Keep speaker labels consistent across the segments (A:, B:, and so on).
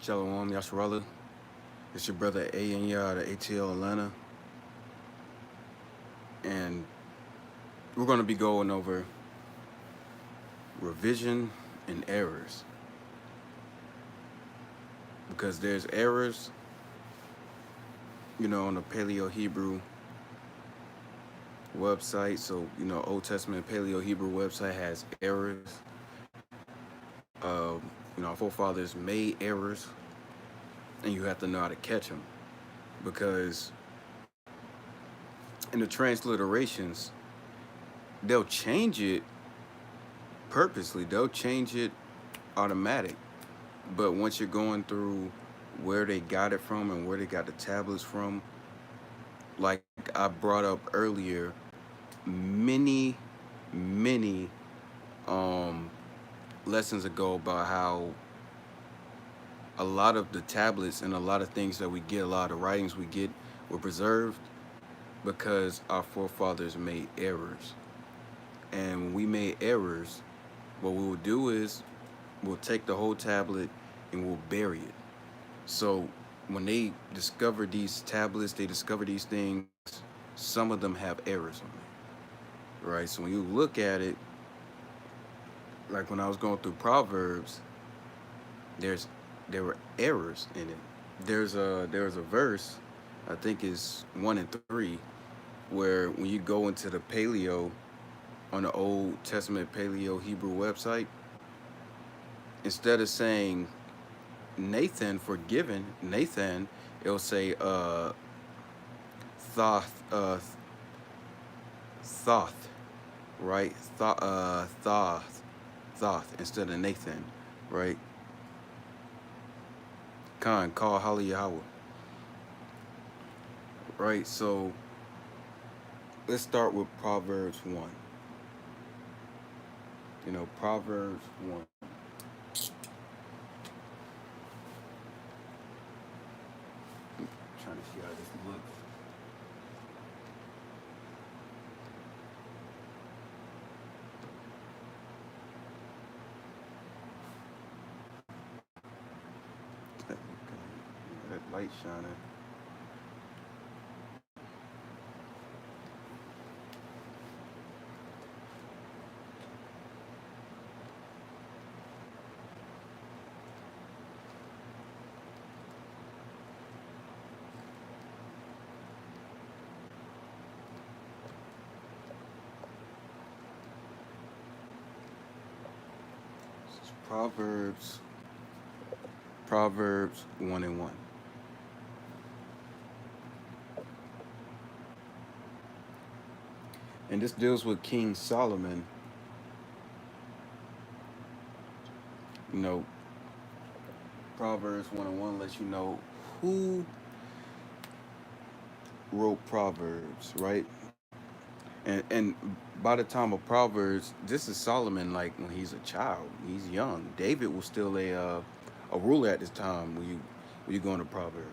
A: Shalom, Yasharala. It's your brother A and Ya, the ATL Atlanta, and we're going to be going over revision and errors because there's errors, on the Paleo Hebrew website. So, Old Testament Paleo Hebrew website has errors. Our forefathers made errors, and you have to know how to catch them because in the transliterations, they'll change it purposely. They'll change it automatic. But once you're going through where they got it from and where they got the tablets from, like I brought up earlier, many um, lessons ago about how a lot of the tablets and a lot of things that we get, a lot of writings we get, were preserved because our forefathers made errors. And when we made errors, what we will do is we'll take the whole tablet and we'll bury it. So when they discover these tablets, they discover these things, some of them have errors on it, right? So when you look at it, like when I was going through Proverbs, there's there were errors in it. There's a verse, I think is 1 and 3, where when you go into the Paleo on the Old Testament Paleo Hebrew website, instead of saying Nathan forgiven, Nathan, it'll say Thoth, Thoth, right? Thoth instead of Nathan, right? Call Holly Yahweh, right? So let's start with Proverbs 1. Proverbs 1. I'm trying to see how this looks. That light shining. This is Proverbs 1 and 1. And this deals with King Solomon. You know, Proverbs 1 and 1 lets you know who wrote Proverbs, right? And by the time of Proverbs, this is Solomon like when he's a child. He's young. David was still a ruler at this time when you go into Proverbs.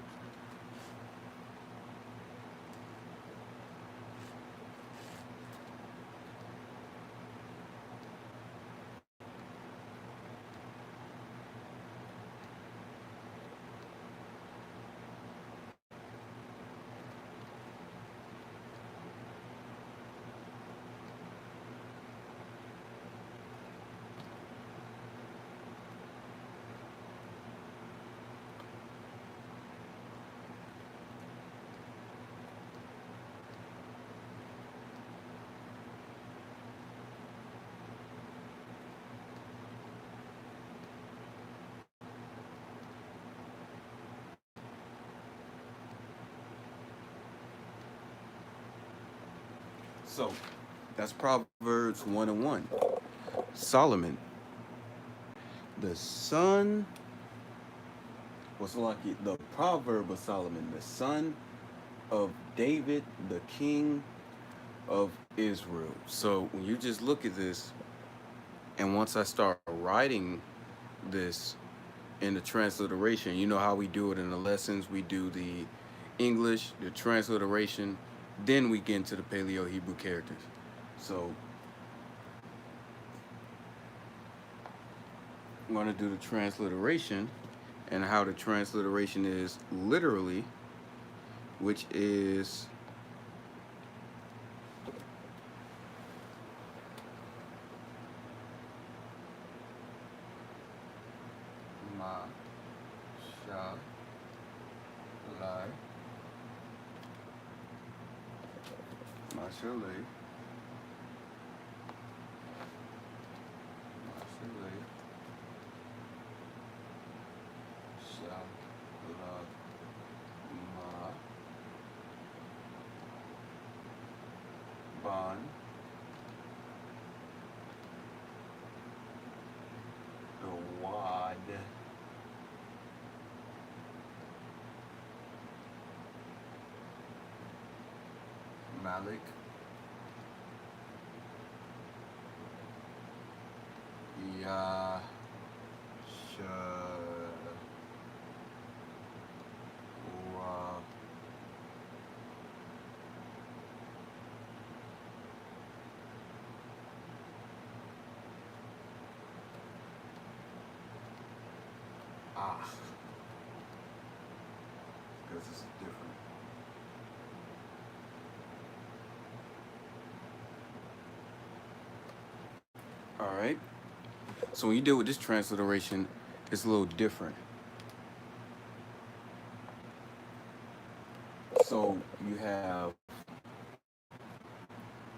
A: So that's Proverbs 1 and 1. Solomon, the son, what's like the proverb of Solomon, the son of David, the king of Israel. So when you just look at this, and once I start writing this in the transliteration, you know how we do it in the lessons. We do the English, the transliteration, then we get into the Paleo Hebrew characters. So I'm going to do the transliteration, and how the transliteration is literally, which is ma sha lai mashale mashale sha la ma ban the wad malik ya sha wa ah, because it's different. All right. So when you deal with this transliteration, it's a little different. So you have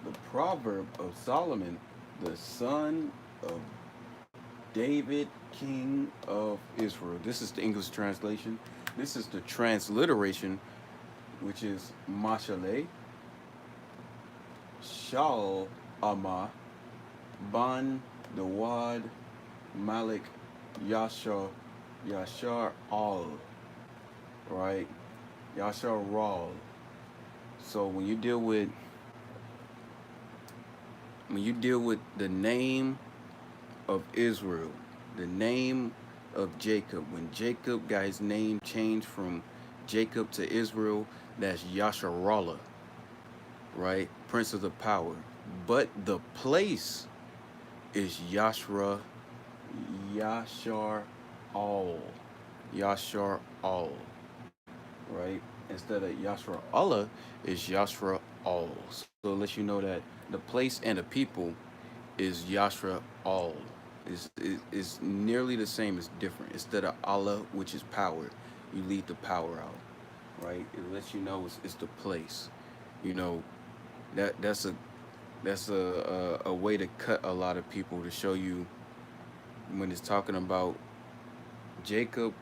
A: the proverb of Solomon, the son of David, king of Israel. This is the English translation. This is the transliteration, which is Mashale, Shal Ama, Ban Dawad, Malik, Yashar Al, right? Yashar Ral. So when you deal with the name of Israel, the name of Jacob, when Jacob got his name changed from Jacob to Israel, that's Yasharallah, right? Prince of the power. But the place is Yashar Al. Yashar Al, right? Instead of Yashra Allah is Yashra Al. So it lets you know that the place and the people is Yashra Al. Is nearly the same, it's different. Instead of Allah, which is power, you leave the power out, right? It lets you know it's the place. You know, that's a way to cut a lot of people to show you when it's talking about Jacob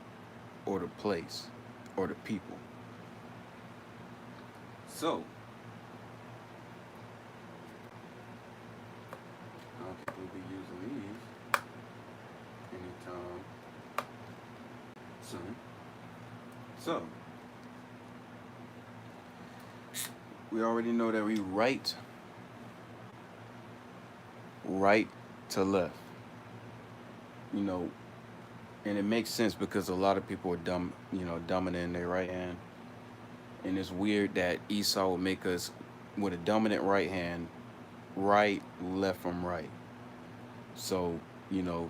A: or the place or the people. So, people will be using these anytime soon. So, we already know that we write right to left. You know, and it makes sense because a lot of people are dominant in their right hand. And it's weird that Esau would make us with a dominant right hand, right, left from right. So, you know,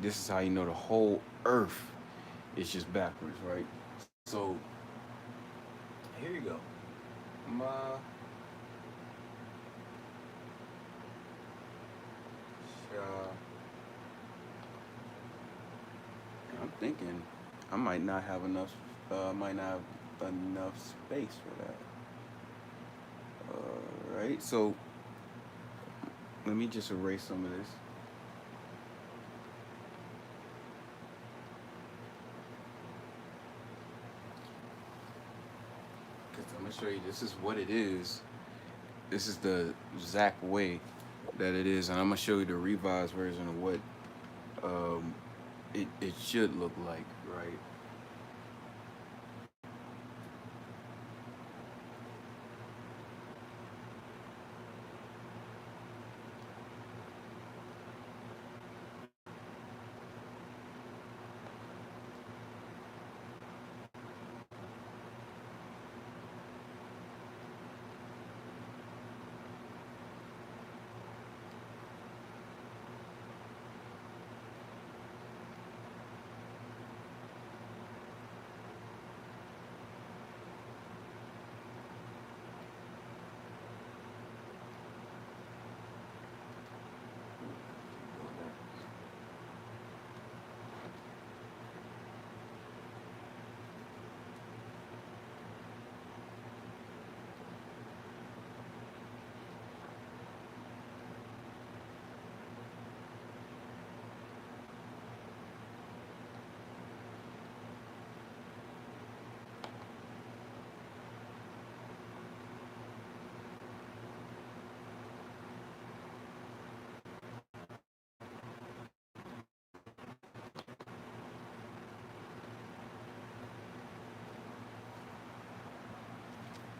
A: this is how you know the whole earth is just backwards, right? So, here you go. Ma sha. I'm thinking I might not have enough. Might not have enough space for that. All right. So let me just erase some of this. Because I'm gonna show you. This is what it is. This is the exact way that it is, and I'm gonna show you the revised version of what um, it should look like, right?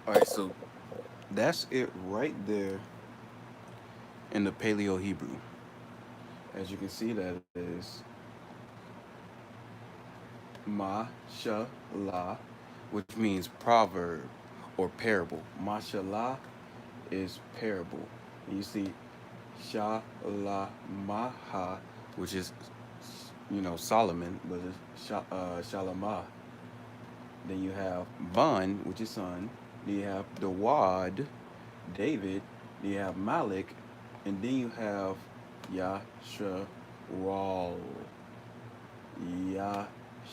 A: All right, so that's it right there in the Paleo Hebrew. As you can see, that is mashallah, which means proverb or parable. Mashallah is parable. And you see shalamaha, which is Solomon, but it's shalamah. Then you have Ban, which is son. Then you have Dawad, David. Then you have Malik, and then you have Yasharal.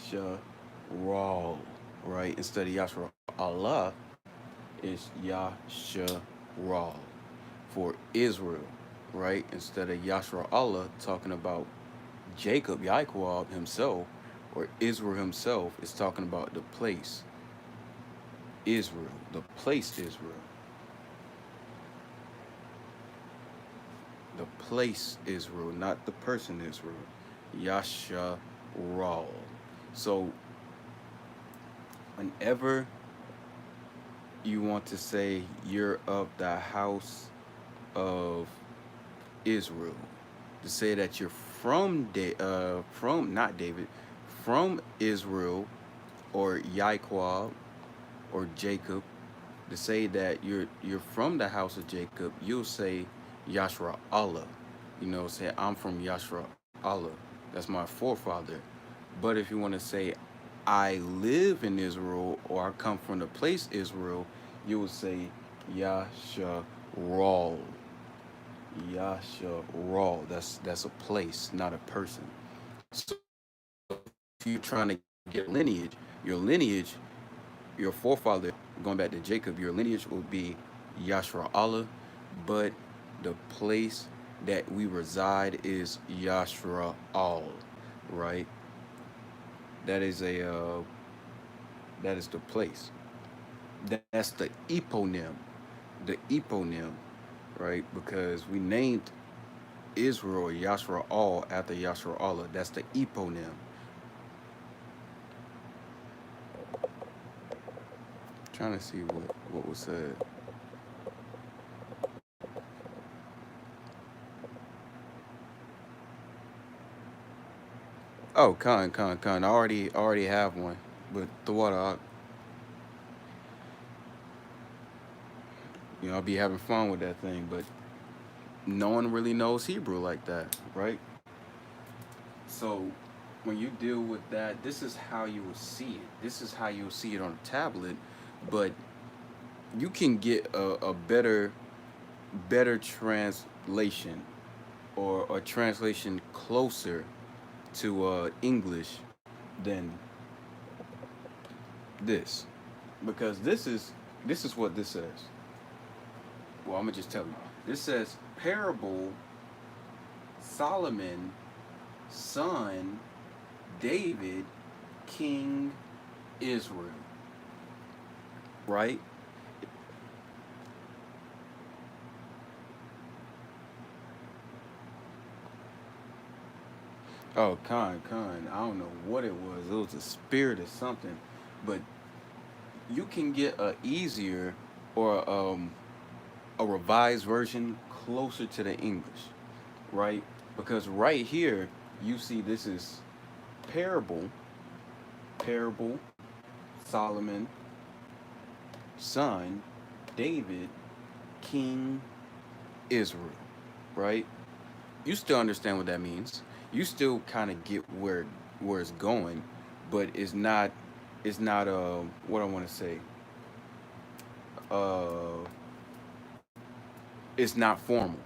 A: Yasharal, right? Instead of Yashar Allah, it's Yasharal for Israel, right? Instead of Yashar Allah talking about Jacob, Yaquab himself, or Israel himself, is talking about the place Israel, the place Israel, the place Israel, not the person Israel. Yasharal. So whenever you want to say you're of the house of Israel, to say that you're from not David, from Israel or Yaquab or Jacob, to say that you're from the house of Jacob, you'll say Yashra Allah. Say I'm from Yashra Allah. That's my forefather. But if you want to say I live in Israel or I come from the place Israel, you will say Yasharal. Yasharal. That's a place, not a person. So if you're trying to get your lineage, your forefather, going back to Jacob, your lineage will be Yashra Allah, but the place that we reside is Yashra Al, right? That is that is the place. That's the eponym, the eponym, right? Because we named Israel Yashra Al after Yashra Allah. That's the eponym. Trying to see what was said. Oh, Khan. I already have one, but the water, I'll be having fun with that thing. But no one really knows Hebrew like that, right? So when you deal with that, this is how you will see it. This is how you'll see it on a tablet, but you can get a better translation or a translation closer to English than this, because this is what this says. Well, I'm gonna just tell you. This says parable Solomon, son David, King Israel. Right? Oh, Khan. I don't know what it was. It was a spirit or something, but you can get a easier or a revised version closer to the English, right? Because right here you see this is parable, parable, Solomon, son, David, King, Israel, right? You still understand what that means. You still kind of get where it's going, but it's not what I want to say. Uh, it's not formal.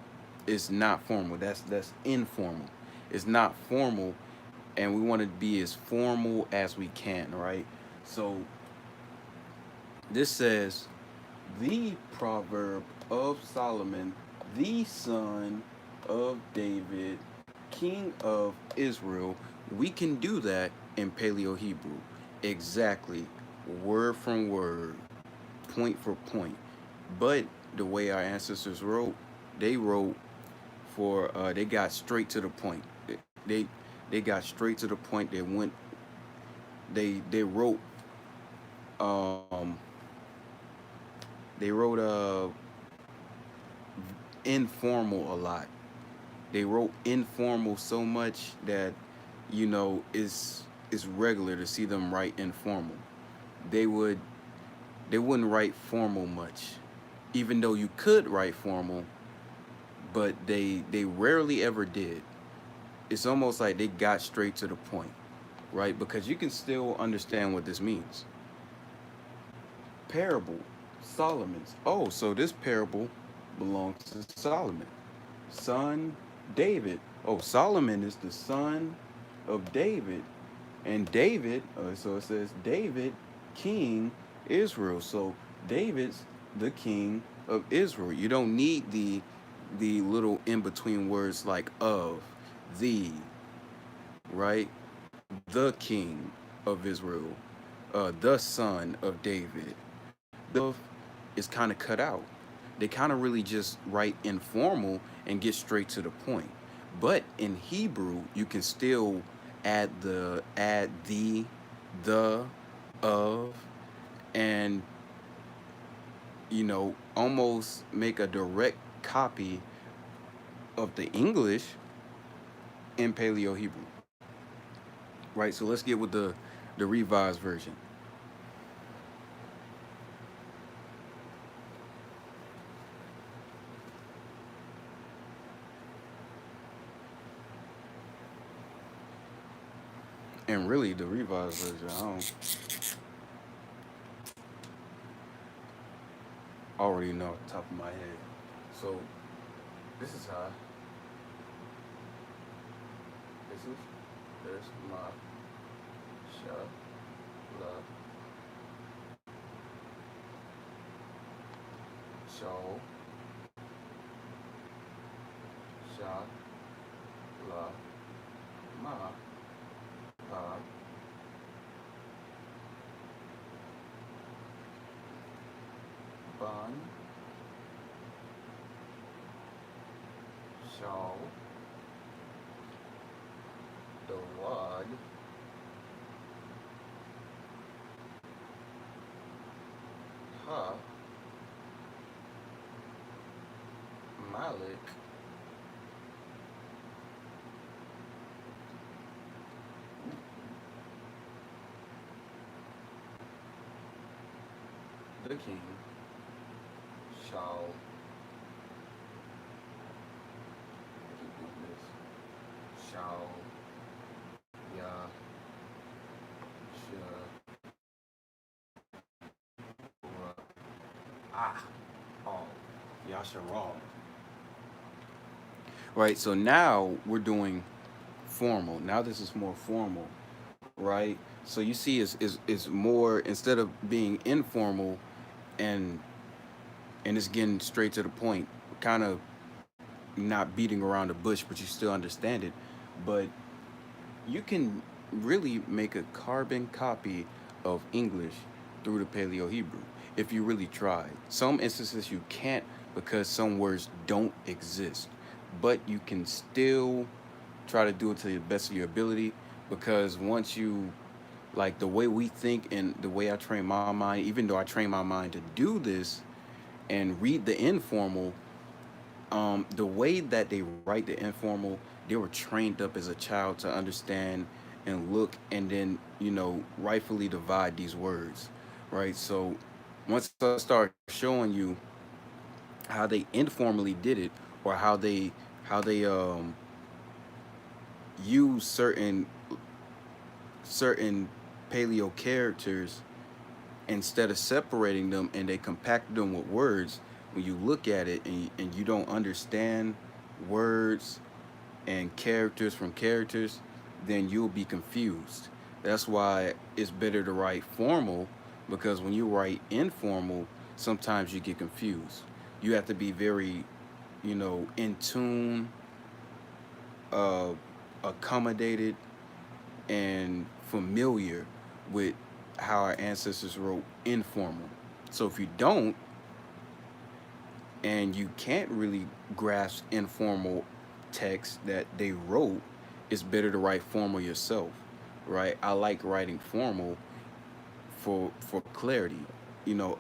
A: It's not formal. That's informal. It's not formal, and we want to be as formal as we can, right? So this says the proverb of Solomon, the son of David, king of Israel. We can do that in Paleo Hebrew, exactly, word from word, point for point. But the way our ancestors wrote, they wrote they got straight to the point. They they got straight to the point. They wrote um They wrote informal a lot. They wrote informal so much that it's regular to see them write informal. They would they wouldn't write formal much, even though you could write formal, but they rarely ever did. It's almost like they got straight to the point, right? Because you can still understand what this means. Parable, Solomon's. Oh, so this parable belongs to Solomon, son David. Oh, Solomon is the son of David, and David. So it says David, King Israel. So David's the king of Israel. You don't need the little in between words like of, the, right? The king of Israel, the son of David. The is kind of cut out. They kind of really just write informal and get straight to the point. But in Hebrew, you can still add the, of, and almost make a direct copy of the English in Paleo Hebrew. Right? So let's get with the revised version. And really the revised version, I don't already know off the top of my head. So this is how this is my sha la show sha la ma pa bun show the wad ha malik the king shall shall ya sha ah oh Yasharal. Right, so now we're doing formal. Now this is more formal, right? So you see is more, instead of being informal and it's getting straight to the point, kind of not beating around the bush, but you still understand it. But you can really make a carbon copy of English through the Paleo Hebrew if you really try. Some instances you can't because some words don't exist, but you can still try to do it to the best of your ability, because once you, like, the way we think and the way I train my mind, even though I train my mind to do this and read the informal, the way that they write the informal, they were trained up as a child to understand and look and then rightfully divide these words, right? So once I start showing you how they informally did it, or how they use certain paleo characters, instead of separating them and they compact them with words, when you look at it and you don't understand words and characters from characters, then you'll be confused. That's why it's better to write formal, because when you write informal, sometimes you get confused. You have to be very, in tune, uh, accommodated, and familiar with how our ancestors wrote informal. So if you don't, and you can't really grasp informal text that they wrote, it's better to write formal yourself, right? I like writing formal for clarity.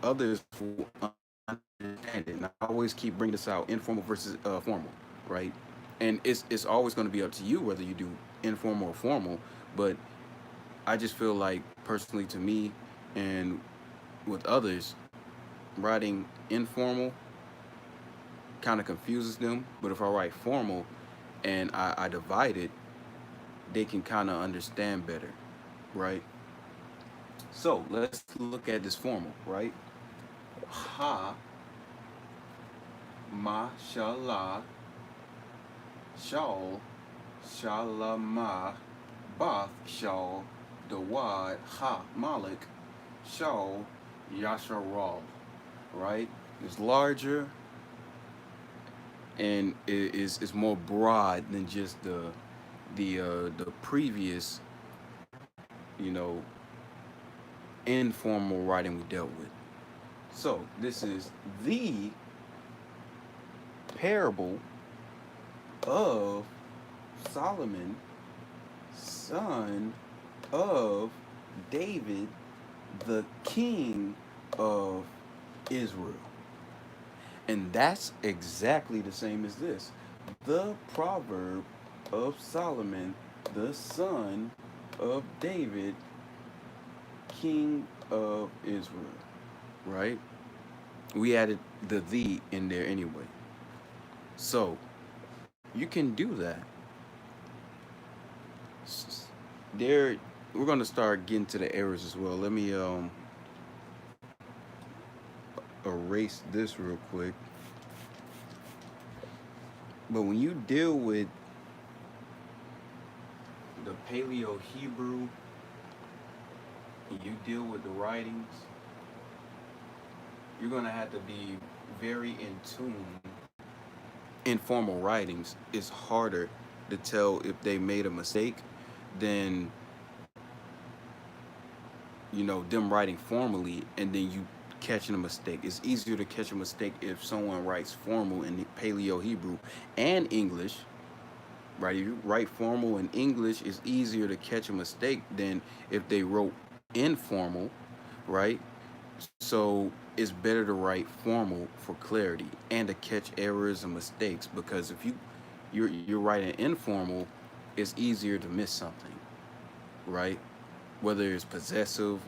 A: Others will understand it. And I always keep bringing this out: informal versus formal, right? And it's always going to be up to you whether you do informal or formal. But I just feel like, personally, to me and with others, writing informal kind of confuses them. But if I write formal and I divide it, they can kind of understand better, right? So let's look at this formal, right? Ha, mashallah, shal, shalama, bath, shal, dawad, ha, malik, shal, yasharal, right? It's larger and it is more broad than just the previous, you know, informal writing we dealt with. So this is the parable of Solomon, son of David, the king of Israel. And that's exactly the same as this. The proverb of Solomon, the son of David, king of Israel. Right? We added the in there anyway. So you can do that. There, we're gonna start getting to the errors as well. Let me erase this real quick. But when you deal with the Paleo Hebrew and you deal with the writings, you're gonna have to be very in tune. Informal writings, it's harder to tell if they made a mistake than, you know, them writing formally and then you catching a mistake. It's easier to catch a mistake if someone writes formal in Paleo Hebrew and English, right? If you write formal in English, it's easier to catch a mistake than if they wrote informal, right? So it's better to write formal for clarity and to catch errors and mistakes, because if you're writing informal, it's easier to miss something, right? Whether it's possessive,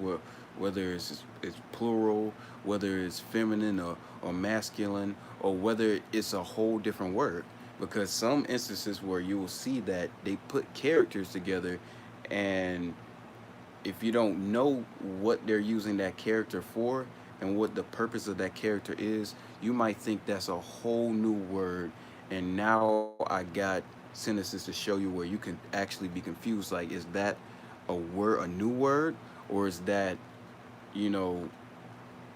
A: whether it's plural, whether it's feminine or masculine, or whether it's a whole different word. Because some instances where you will see that they put characters together, and if you don't know what they're using that character for and what the purpose of that character is, you might think that's a whole new word. And now I got sentences to show you where you can actually be confused. Like, is that a new word, or is that, you know,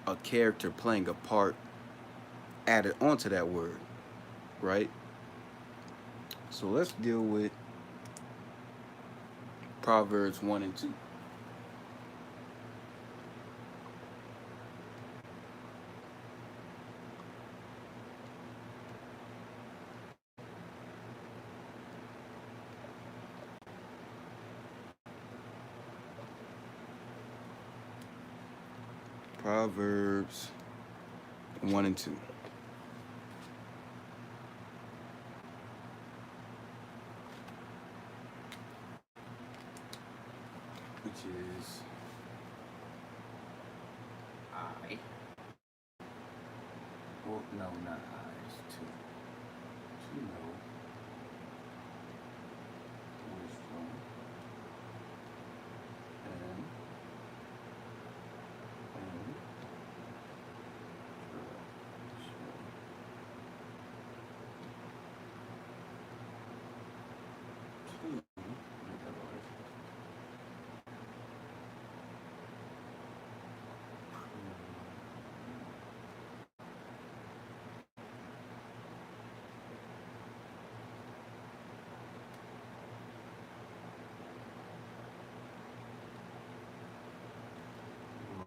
A: a character playing a part added onto that word, right? So let's deal with Proverbs 1 and 2, Proverbs 1 and 2, which is I. Well, no, not I. It's 2. To know wisdom and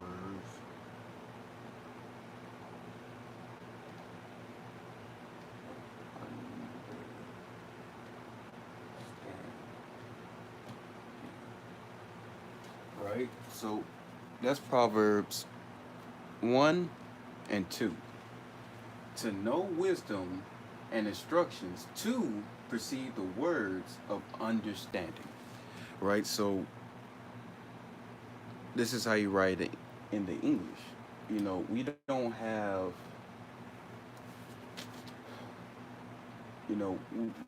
A: words. Right? So that's Proverbs 1 and 2. to know wisdom and instructions, to perceive the words of understanding. Right? So this is how you write it in the English. We don't have,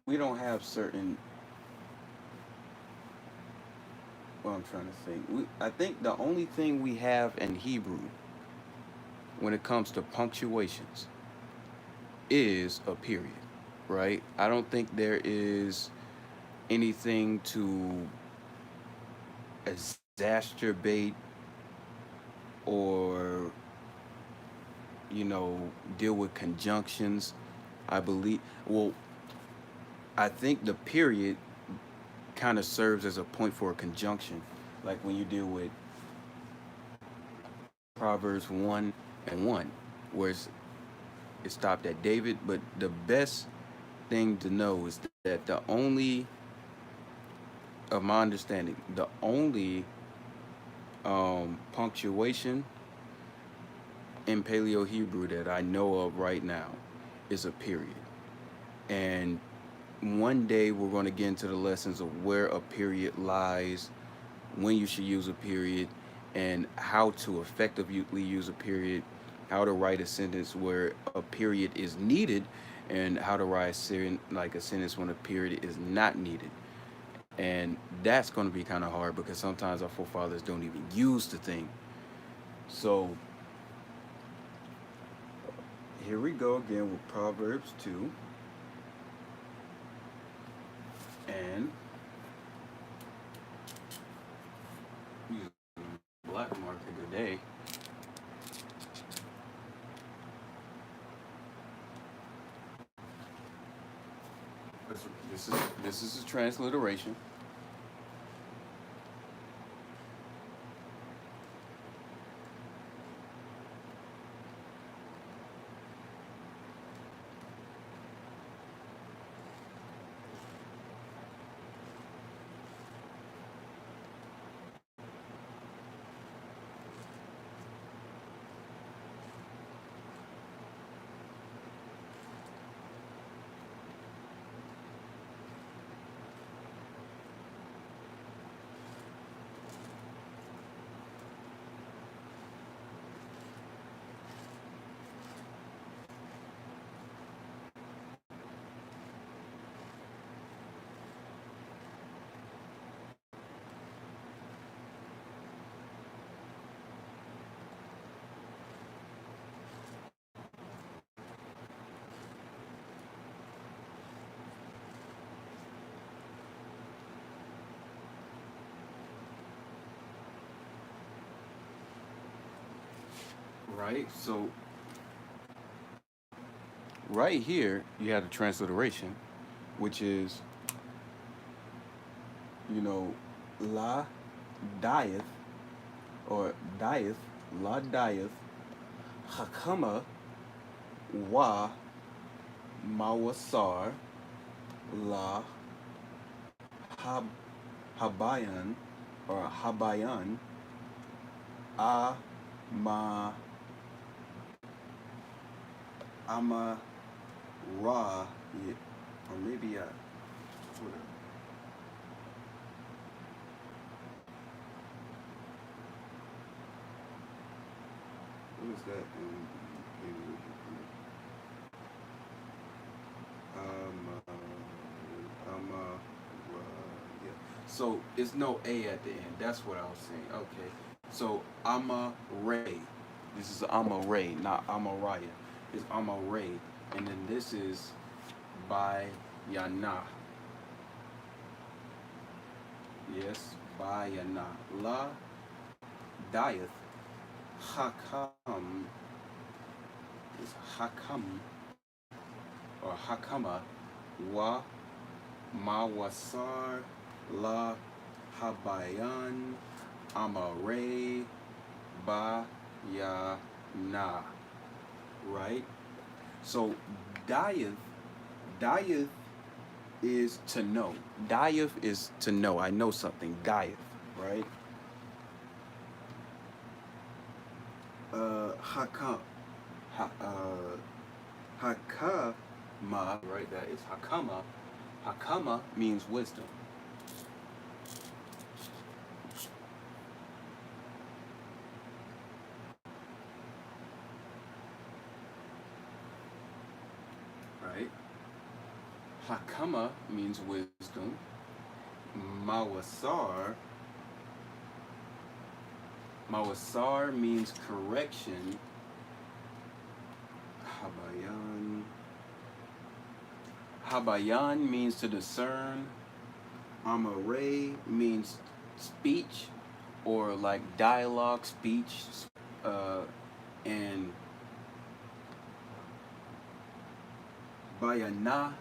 A: we don't have certain, what I'm trying to say. I think the only thing we have in Hebrew when it comes to punctuations is a period, right? I don't think there is anything to exacerbate or, you know, deal with conjunctions. I believe, well, I think the period kind of serves as a point for a conjunction, like when you deal with Proverbs 1 and 1, where it stopped at David. But the best thing to know is that the only, of my understanding, the only punctuation in Paleo Hebrew that I know of right now is a period. And one day we're going to get into the lessons of where a period lies, when you should use a period, and how to effectively use a period, how to write a sentence where a period is needed, and how to write like a sentence when a period is not needed. And that's going to be kind of hard because sometimes our forefathers don't even use the thing. So here we go again with Proverbs 2. And using black marker today. This is a transliteration. Right? So right here you have the transliteration, which is, la dieth, or dieth, la dieth, hakama wa mawasar, la hab, habayan, or habayan, a ma ama ra, yeah, or maybe what, what is that in um, yeah. So it's no A at the end. That's what I was saying. Okay. So Ama Ray. This is Ama Ray, not Amaraya. It's Ama Ray. And then this is by Yana. Yes, by Yana. La Dieth Hakam is Hakam, or Hakama wa Mawasar la Habayan Amare ba ya na. Right? So Dieth is to know. Dieth is to know. I know something. Dieth, right? Hakam, ha, Hakama, right? That is Hakama. Hakama means wisdom, right? Hakama means wisdom. Mawasar, Mawasar means correction. Habayan, Habayan means to discern. Amare means speech or like dialogue, speech, uh, and bayana,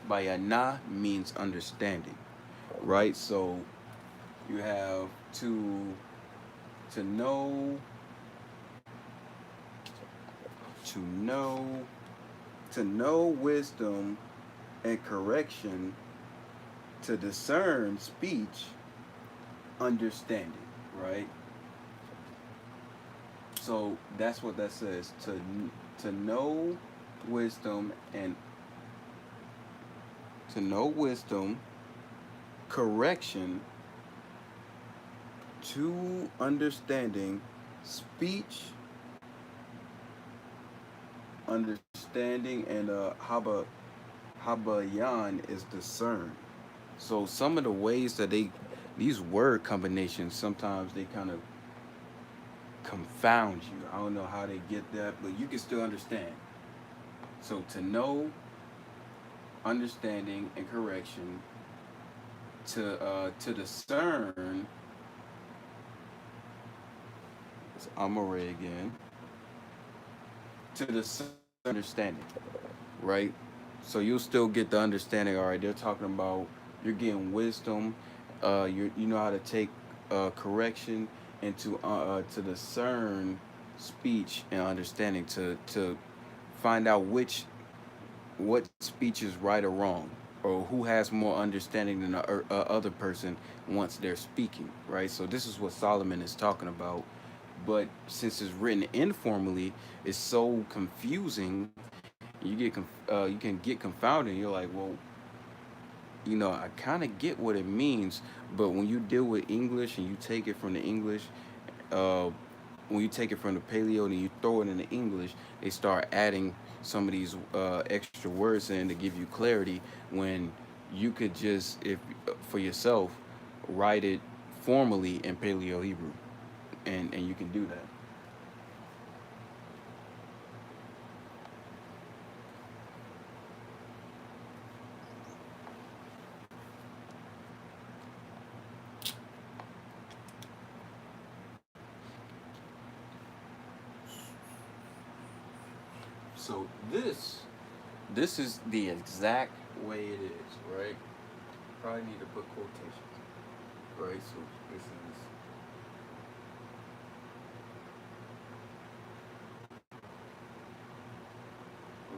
A: bayana means understanding, right? So you have to know, to know, to know wisdom and correction, to discern speech, understanding, right? So that's what that says. To know wisdom and to know wisdom, correction, to understanding, speech, understanding, and habayan is discern. So some of the ways that these word combinations sometimes they kind of confound you. I don't know how they get that, but you can still understand. So to know, understanding, and correction, to discern. It's Amore again. To discern, understanding, right? So you'll still get the understanding. All right, they're talking about you're getting wisdom. You know how to take correction and to discern speech and understanding to find out which what speech is right or wrong, or who has more understanding than the other person once they're speaking, right? So this is what Solomon is talking about. But since it's written informally, it's so confusing. You can get confounded. You're like, well, I kind of get what it means, but when you deal with English and you take it from the English, uh, when you take it from the Paleo and you throw it into English, they start adding some of these extra words in to give you clarity when you could just, if for yourself, write it formally in Paleo Hebrew, and you can do that. So this is the exact way it is, right? Probably need to put quotations, right? So this is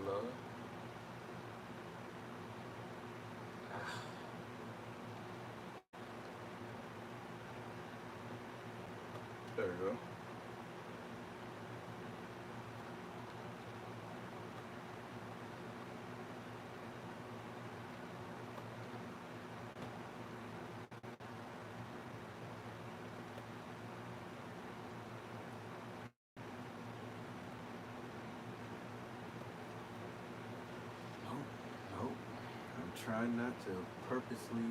A: love. There we go. Nope, nope. I'm trying not to purposely.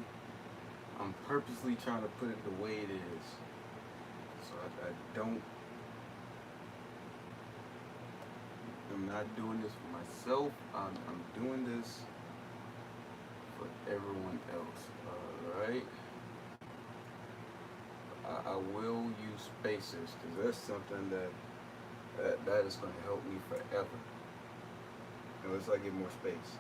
A: I'm purposely trying to put it the way it is. So I don't. I'm not doing this for myself. I'm doing this for everyone else. All right. I will use spacers because that's something that is going to help me forever. Unless I get more space.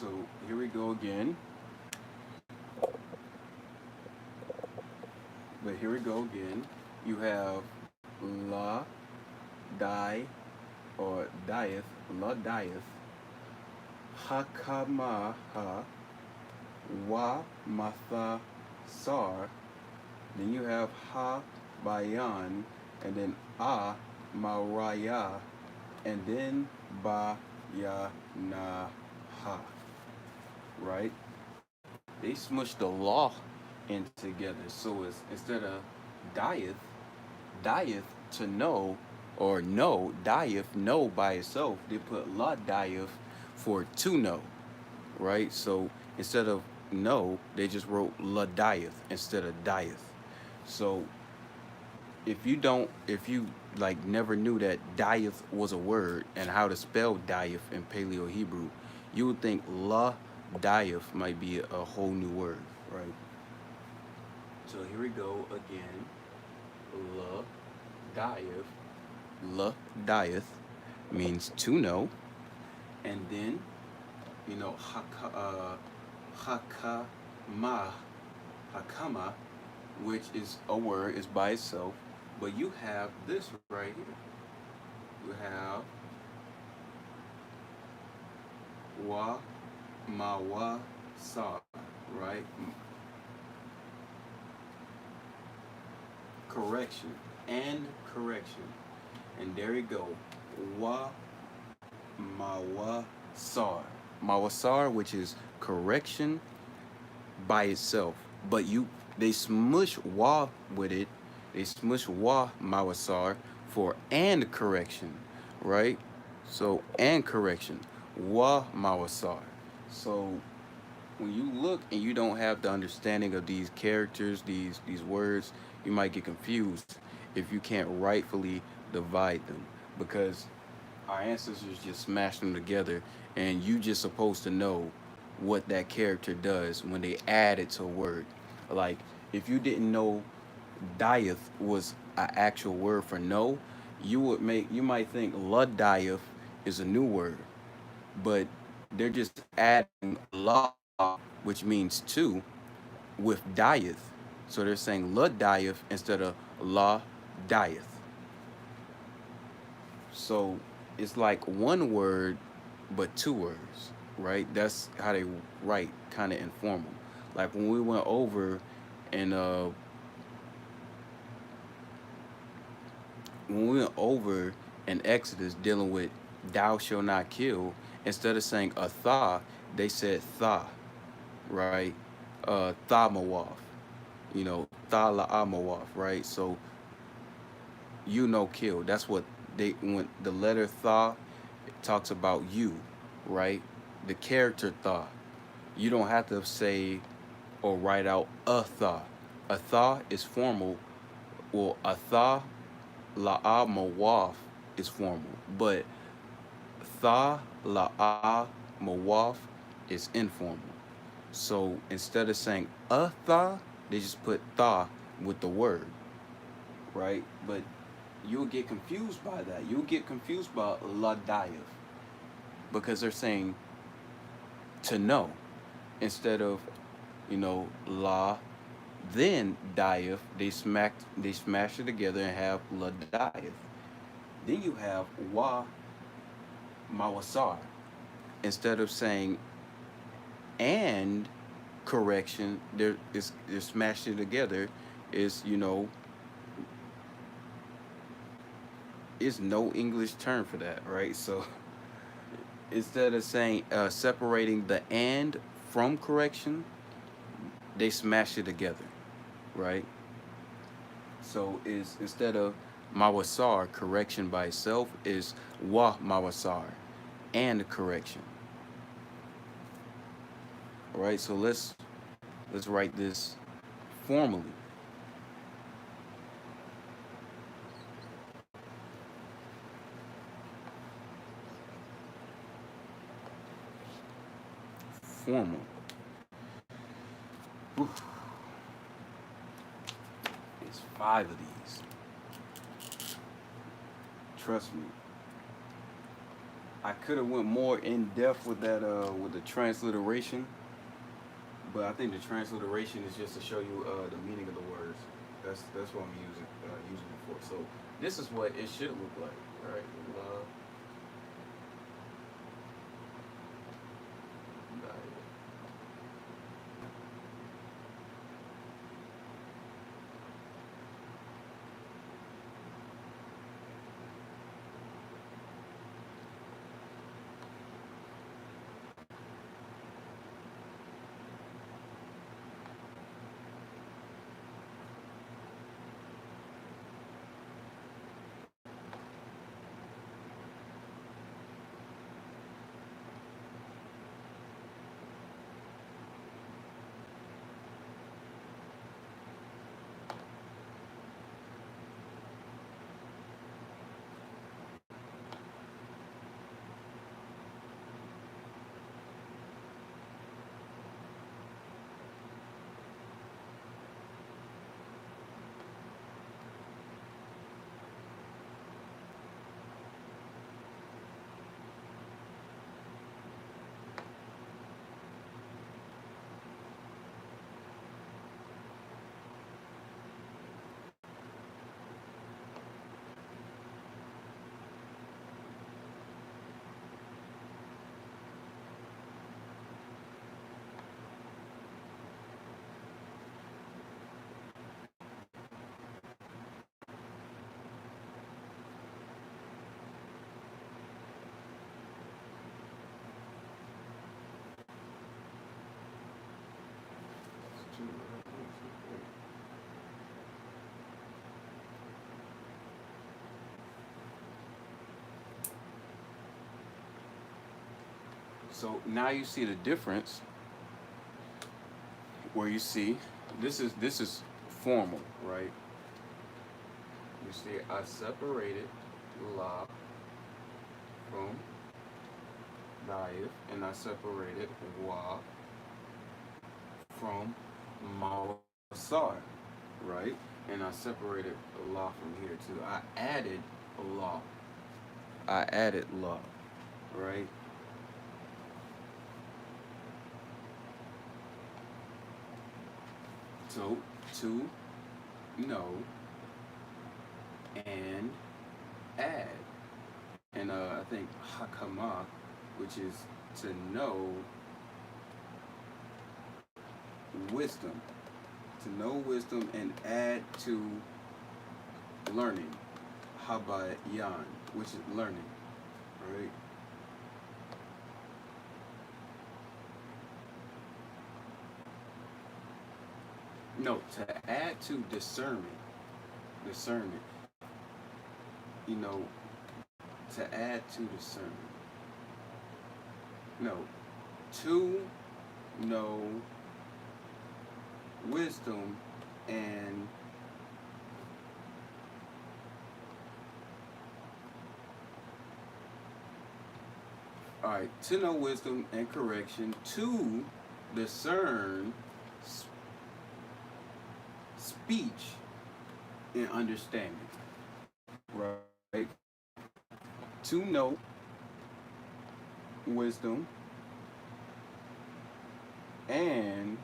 A: So here we go again. But here we go again. You have la, die, or dieth, la dieth, hakamaha, wa matha sar. Then you have ha bayan, and then a maraya, and then ba ya na ha. Right? They smushed the law in together. So it's instead of dieth, dieth to know, or no, dieth, know by itself. They put la dieth for to know, right? So instead of no, they just wrote la dieth instead of dieth. So if you like never knew that dieth was a word and how to spell dieth in Paleo Hebrew, you would think la dieth might be a whole new word, right? So here we go again. La dieth, la dieth means to know, and then hakama, hakama, which is a word, is by itself. But you have this right here. You have wa mawa sa, right? Correction and correction. And there you go. Wa mawasar. Mawasar, which is correction by itself. But they smush wa with it. They smush wa mawasar for and correction, right? So and correction. Wa mawasar. So when you look and you don't have the understanding of these characters, these words, you might get confused if you can't rightfully divide them, because our ancestors just smashed them together, and you just supposed to know what that character does when they add it to a word. Like if you didn't know dieth was an actual word for no, you might think luddieth is a new word, but they're just adding law, which means two, with dieth. So they're saying la dieth instead of la dieth. So it's like one word, but two words, right? That's how they write, kind of informal. Like when we went over and when we went over in Exodus dealing with thou shall not kill, instead of saying a tha, they said tha, right? Tha mawaf, tha la mawaf, right? So kill. That's what they, when the letter tha talks about you, right? The character tha. You don't have to say or write out a tha. A tha is formal. Well, a tha la'a mawaf is formal, but tha la'a mawaf is informal. So instead of saying a tha, they just put tha with the word, right? But you'll get confused by that. You'll get confused by la dayaf, because they're saying to know instead of la, then dayaf. They smash it together and have la dayaf. Then you have wa mawasar. Instead of saying and correction, they're smashed it together. Is is no English term for that, right? So instead of saying separating the and from correction, they smash it together, right? So is instead of mawasar, correction by itself, is wa mawasar and correction. All right, so let's write this formally. Formal. Oof. It's 5 of these. Trust me. I could have went more in depth with that with the transliteration, but I think the transliteration is just to show you the meaning of the words. That's what I'm using it for. So this is what it should look like, right? Love, diet. So now you see the difference where you see this is formal, right? You see I separated la from daif and I separated wa from mawasar, right? And I separated la from here too. I added la. I added la, right? So to know and add. And I think hakama, which is to know wisdom. To know wisdom and add to learning. Habayan, which is learning, right? No, to add to discernment. Discernment. You know, to add to discernment. No, to know wisdom and all right, to know wisdom and correction, to discern speech and understanding, right? To know wisdom and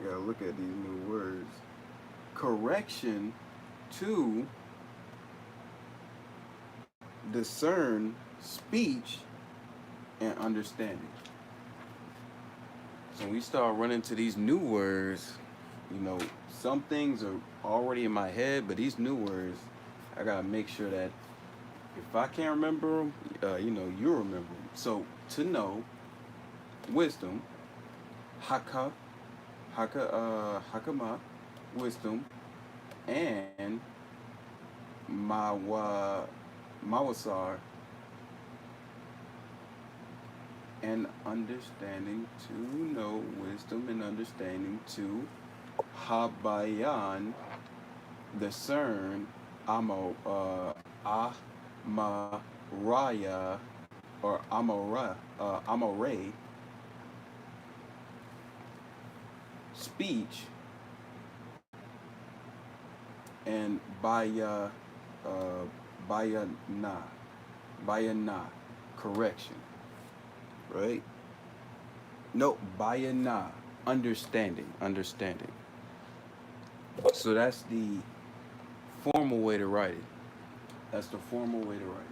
A: I gotta look at these new words. Correction to discern speech and understanding. So when we start running to these new words, you know, some things are already in my head, but these new words, I gotta make sure that if I can't remember them, you know, you remember them. So to know wisdom, haka, hakama, wisdom, and mawasar, and understanding, to know wisdom and understanding, to habayan, discern, amaraya, or amore, speech, and baya, bayana, bayana, correction, right? No, bayana, understanding, understanding. So that's the formal way to write it. That's the formal way to write it.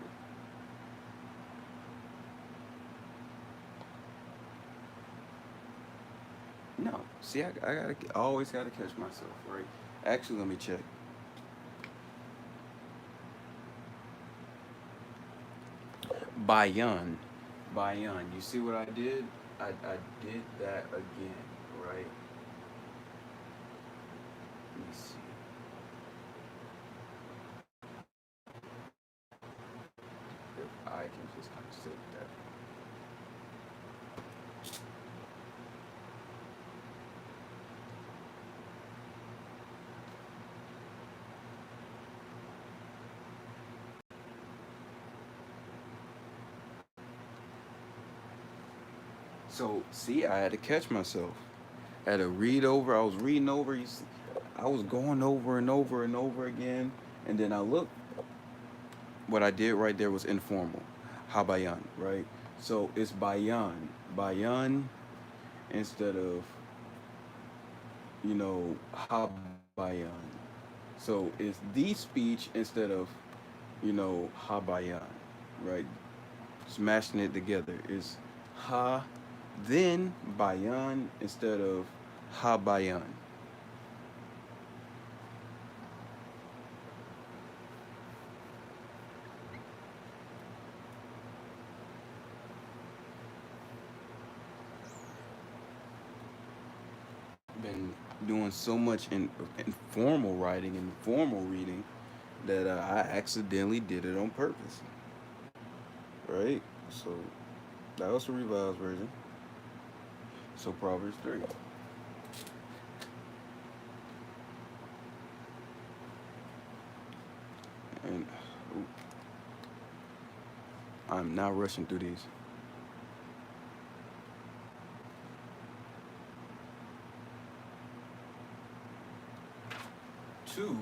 A: No, see, I always gotta catch myself, right? Actually, let me check. Bayan, bayan. You see what I did? I did that again, right? Let me see. If I can just kind of save that. So see, I had to catch myself. I had to read over. I was reading over. You see, I was going over and over and over again, and then I looked. What I did right there was informal, habayan, right? So it's bayan, bayan instead of habayan. So it's the speech instead of habayan, right? Smashing it together is ha, then bayan instead of habayan. Been doing so much in formal writing and formal reading that I accidentally did it on purpose, right? So that was the revised version. So Proverbs 3. And ooh, I'm not rushing through these. 2.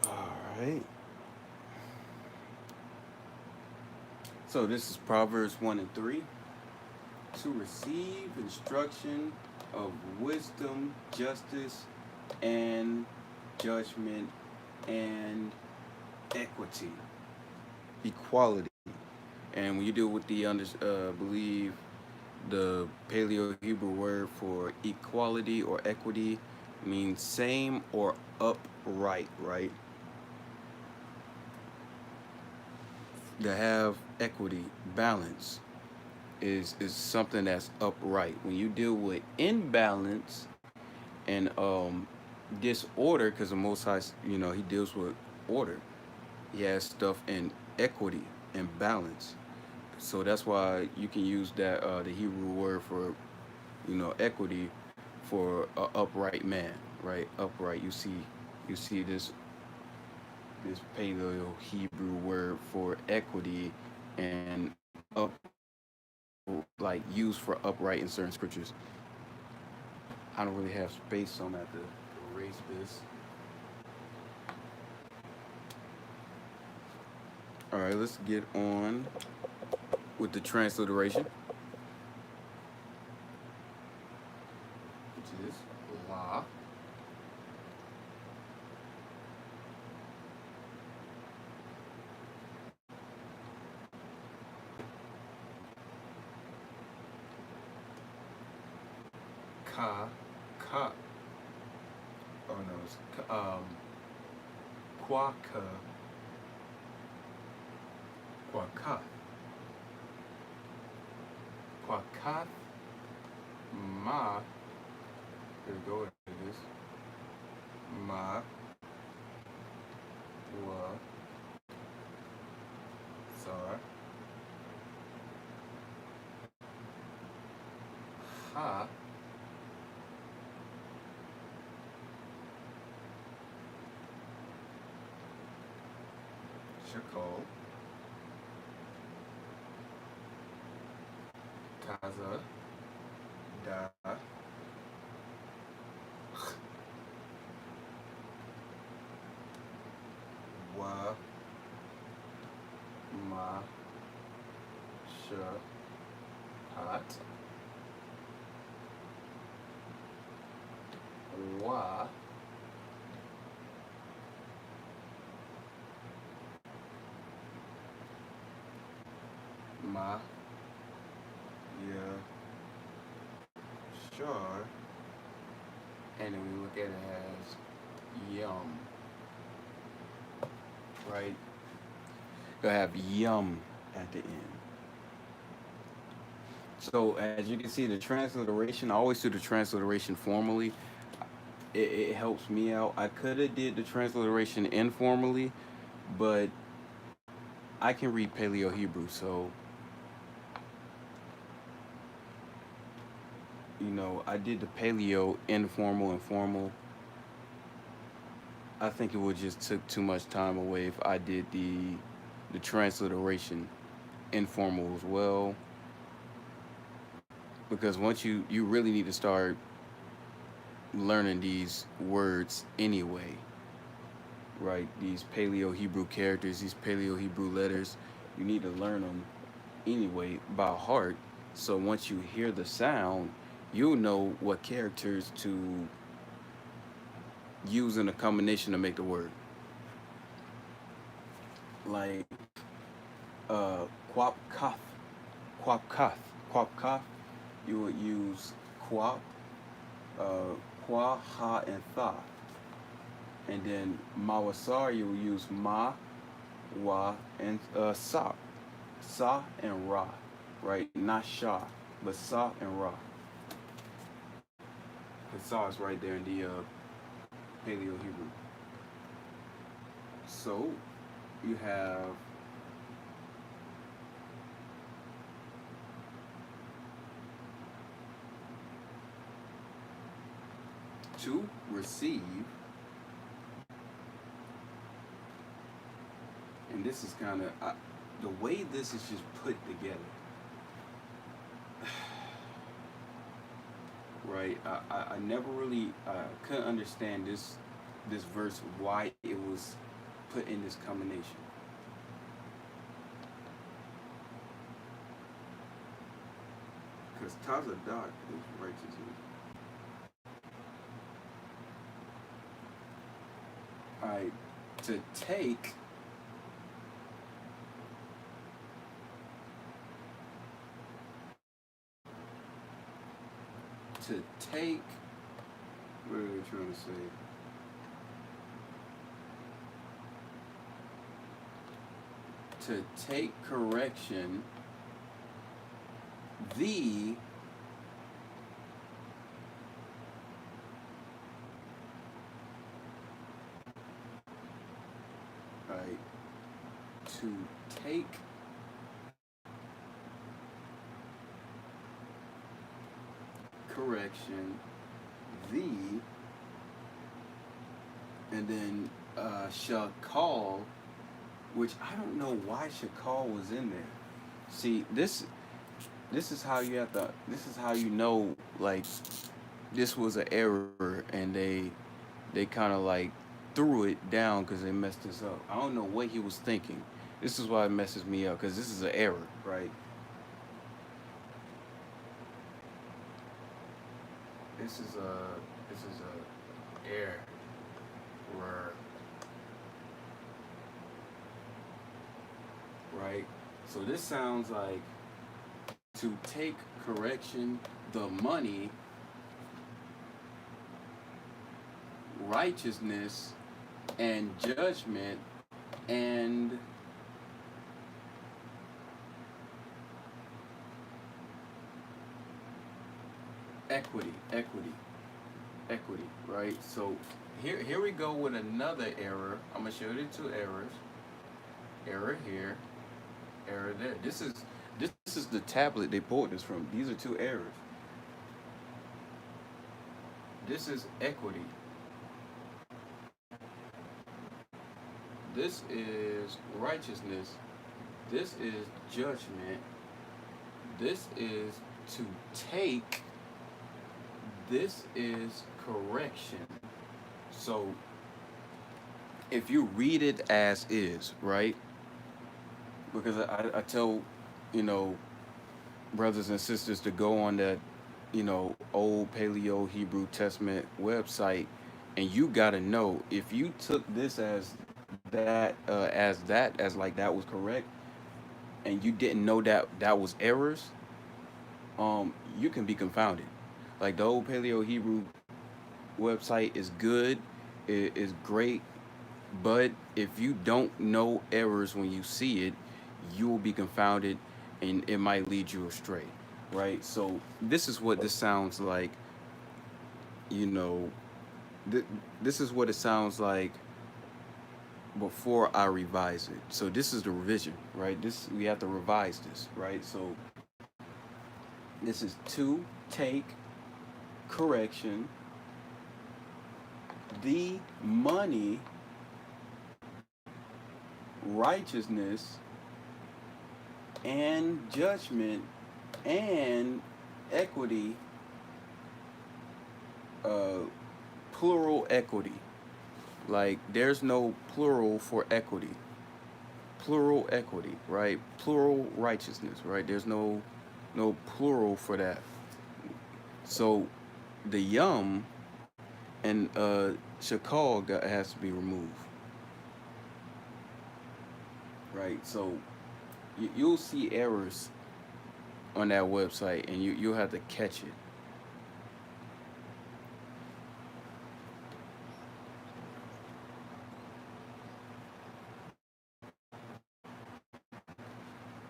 A: All right. So this is Proverbs 1 and 3. To receive instruction of wisdom, justice, and judgment and equity, equality. And when you deal with the believe the Paleo Hebrew word for equality or equity means same or upright, right? To have equity, balance is something that's upright. When you deal with imbalance and disorder, because the Most High, He deals with order. He has stuff in equity and balance. So that's why you can use that the Hebrew word for equity for a upright man, right? Upright. You see this Paleo Hebrew word for equity and up like used for upright in certain scriptures. I don't really have space, so I'm gonna have to erase this. All right, let's get on with the transliteration, which is la, ka, ka. Oh no, it's quaka, quaka, quakat, ma. Here we go. It is ma, wa, sa, ha, shakal, kaza, da, wa, ma, sha, hat, wa, ma, ya, shar, and then we look at it as yum, right? Gonna have yum at the end. So as you can see, the transliteration, I always do the transliteration formally. It helps me out. I could have did the transliteration informally, but I can read Paleo Hebrew, so I did the Paleo informal and formal. I think it would just took too much time away if I did the transliteration informal as well, because once you really need to start learning these words anyway, right? These Paleo Hebrew characters, these Paleo Hebrew letters, you need to learn them anyway by heart. So once you hear the sound, you'll know what characters to use in a combination to make the word. Like quap kath, quap kath, quap kath. You would use quap, uh, qua, ha, and tha. And then mawasar, you will use ma, wa, and sa. Sa and ra, right? Not sha, but sa and ra. The sa is right there in the Paleo Hebrew. So you have to receive, and this is kind of the way this is just put together. Right, I never really couldn't understand this verse, why it was put in this combination. Because Taza Dot is righteous. Alright, to take, to take, what are they trying to say? To take correction, the right, to take correction, the, and then shall call, which I don't know why shakal was in there. See, this is how you have to. This is how you know, like, this was an error, and they kind of like threw it down because they messed this up. I don't know what he was thinking. This is why it messes me up, because this is an error, right? this is a error where, right? So this sounds like to take correction, the money, righteousness, and judgment, and equity, right? So here we go with another error. I'm gonna show you two errors. Error here, error there. This is the tablet they pulled this from. These are two errors. This is equity. This is righteousness. This is judgment. This is to take. This is correction. So if you read it as is, right? Because I tell, you know, brothers and sisters to go on that, old Paleo Hebrew Testament website, and you gotta know if you took this as like that was correct, and you didn't know that that was errors, you can be confounded. Like the old Paleo Hebrew website is good, it is great, but if you don't know errors when you see it, you will be confounded, and it might lead you astray, right? So this is what this sounds like. You know, th- this is what it sounds like before I revise it. So this is the revision, right? This we have to revise this, right? So this is to take correction, the money, righteousness, and judgment, and equity, uh, plural equity. Like there's no plural for equity. Plural equity, right? Plural righteousness, right? There's no plural for that. So the yum and shakal has to be removed, right? So you'll see errors on that website, and you'll have to catch it.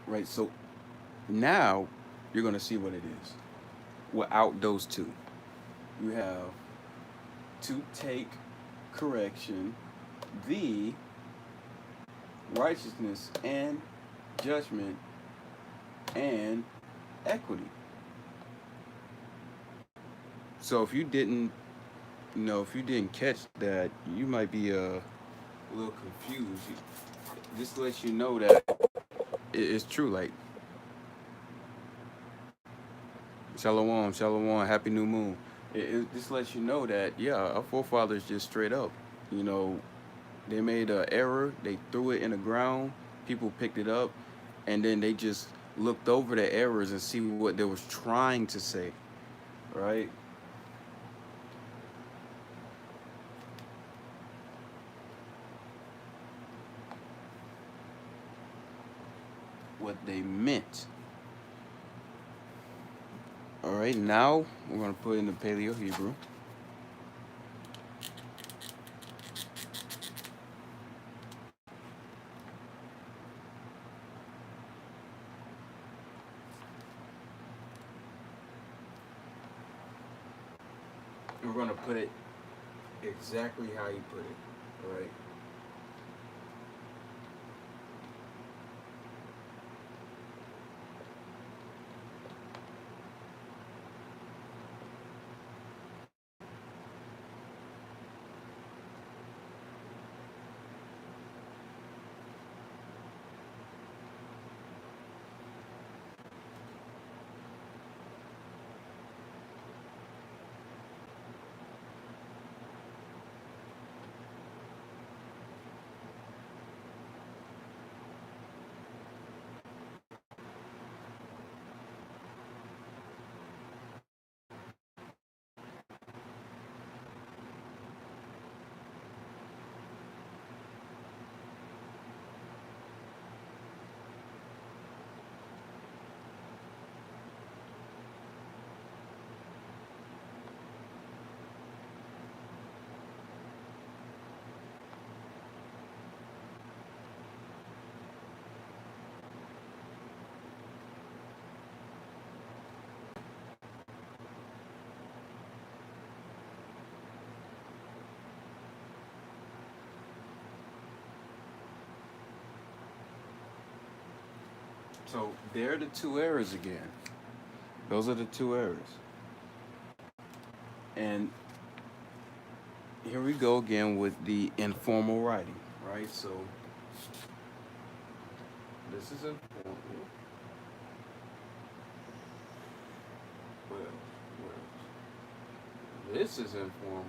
A: Right. So now you're gonna see what it is. Without those two, you have to take correction, the righteousness and judgment, and equity. So if you didn't catch that, you might be a little confused. This lets you know that it's true. Like shalom, shalom, happy new moon. It just lets you know that yeah, our forefathers just straight up, you know, they made an error. They threw it in the ground. People picked it up, and then they just looked over the errors and see what they was trying to say, right? What they meant. All right, now we're gonna put in the Paleo Hebrew. We're gonna put it exactly how you put it. All right. So there are the two errors again. Those are the two errors. And here we go again with the informal writing, right? So this is informal. What else? What else? This is informal.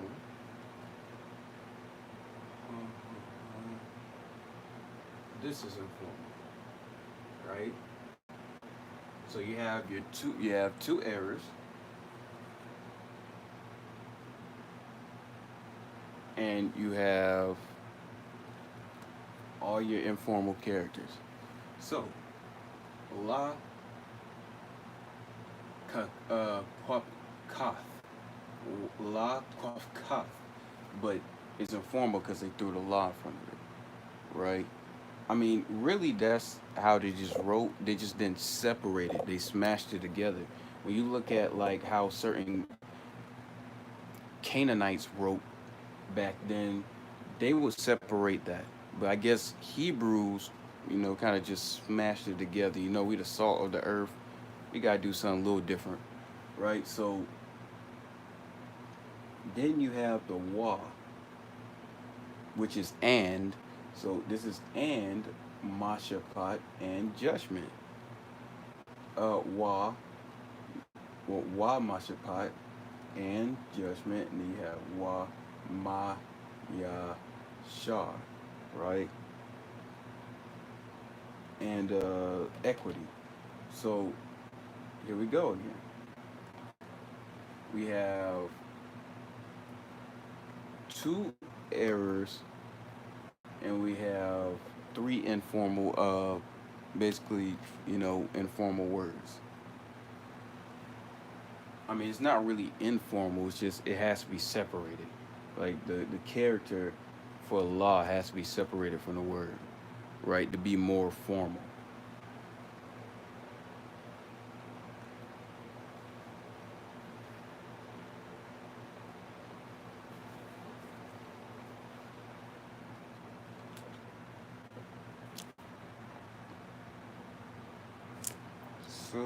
A: This is informal, right? So you have two errors, and you have all your informal characters. So la quaf kath, la quaf kath, but it's informal because they threw the la in front of it, right? I mean, really, that's how they just wrote. They just didn't separate it. They smashed it together. When you look at like how certain Canaanites wrote back then, they would separate that. But I guess Hebrews, kind of just smashed it together. We the salt of the earth. We gotta do something a little different, right? So then you have the wa, which is and. So this is and mashapat and judgment. Wa, well, wa mashapat and judgment, and then you have wa ma ya shar, right? And equity. So here we go again. We have two errors, and we have three informal, basically, informal words. I mean, it's not really informal. It's just it has to be separated. Like the character for law has to be separated from the word, right? To be more formal. So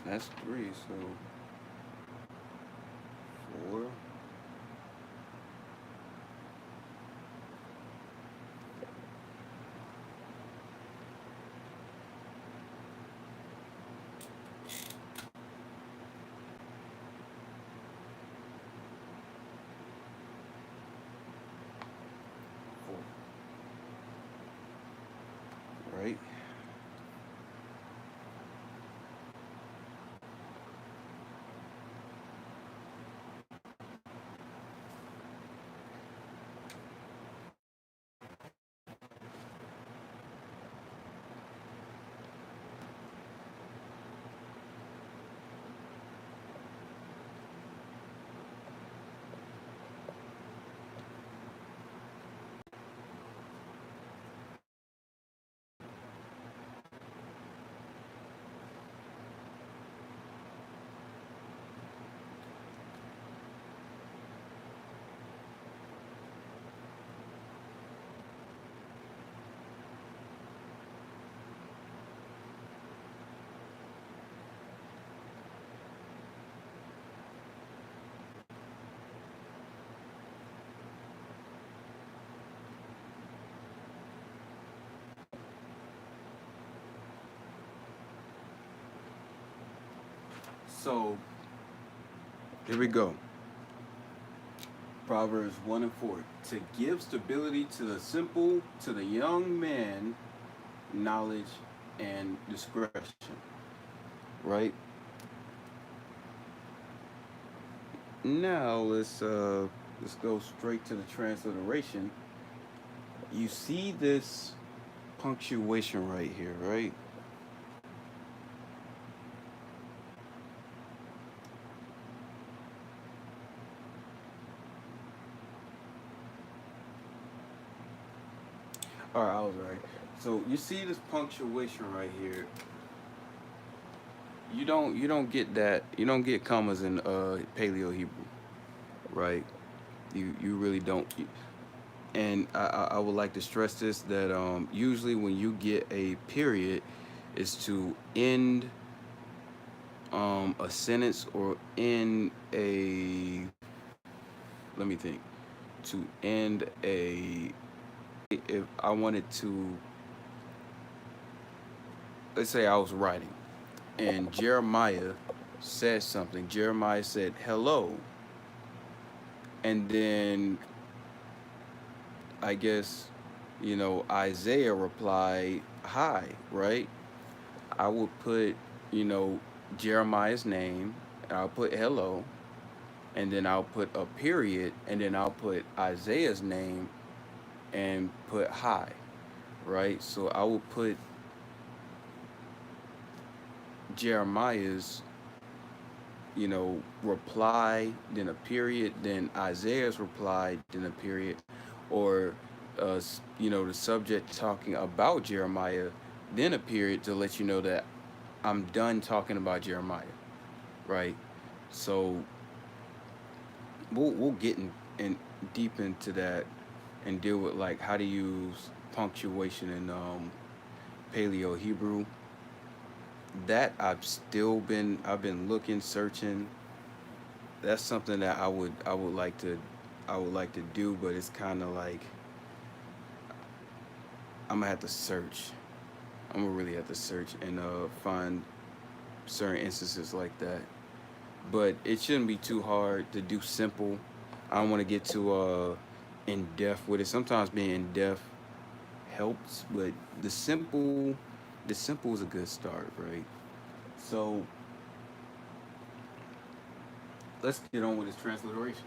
A: that's three. So four. Four. Right. So here we go. Proverbs 1 and 4. To give stability to the simple, to the young man, knowledge and discretion. Right? Now let's go straight to the transliteration. You see this punctuation right here, right? All right, I was right. So you see this punctuation right here. You don't get that. You don't get commas in Paleo Hebrew, right? You really don't. and I would like to stress this that usually when you get a period, is to end a sentence or end a, let me think, to end a, if I wanted to, let's say I was writing and Jeremiah said something. Jeremiah said hello, and then I guess, Isaiah replied hi, right? I would put, you know, Jeremiah's name, and I'll put hello, and then I'll put a period, and then I'll put Isaiah's name and put hi, right? So I will put Jeremiah's, reply, then a period, then Isaiah's reply, then a period, or, the subject talking about Jeremiah, then a period to let you know that I'm done talking about Jeremiah, right? So we'll get in deep into that and deal with like how to use punctuation in Paleo Hebrew. That I've been looking, searching. That's something that I would like to do, but it's kind of like I'm gonna have to search. I'm gonna really have to search and find certain instances like that. But it shouldn't be too hard to do simple. I don't want to get too in depth with it. Sometimes being in depth helps, but the simple, the simple is a good start, right? So let's get on with this transliteration.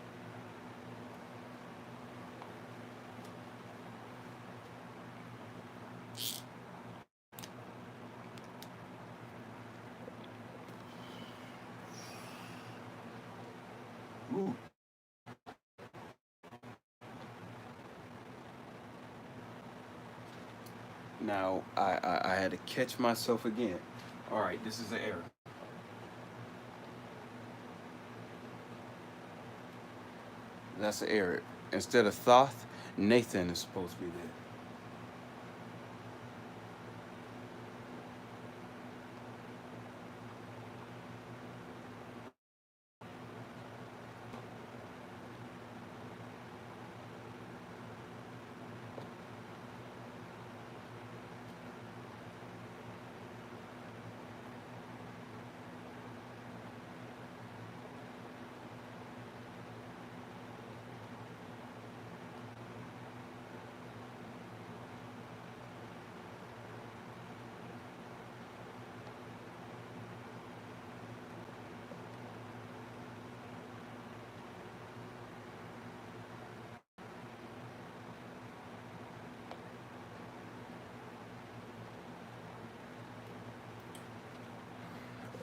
A: Ooh. Now I had to catch myself again. All right, this is an error. That's an error. Instead of Thoth, Nathan is supposed to be there.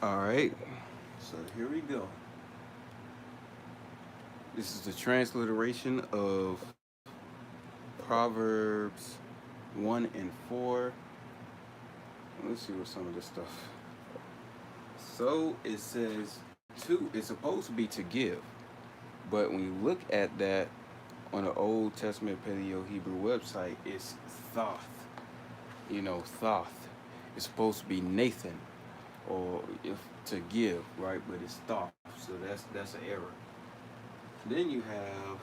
A: All right, so here we go. This is the transliteration of Proverbs 1 and 4. Let's see what some of this stuff. So it says to, it's supposed to be to give. But when you look at that on the Old Testament Paleo Hebrew website, it's Thoth. Thoth. It's supposed to be Nathan or if to give, right? But it's Thoth. So that's an error. Then you have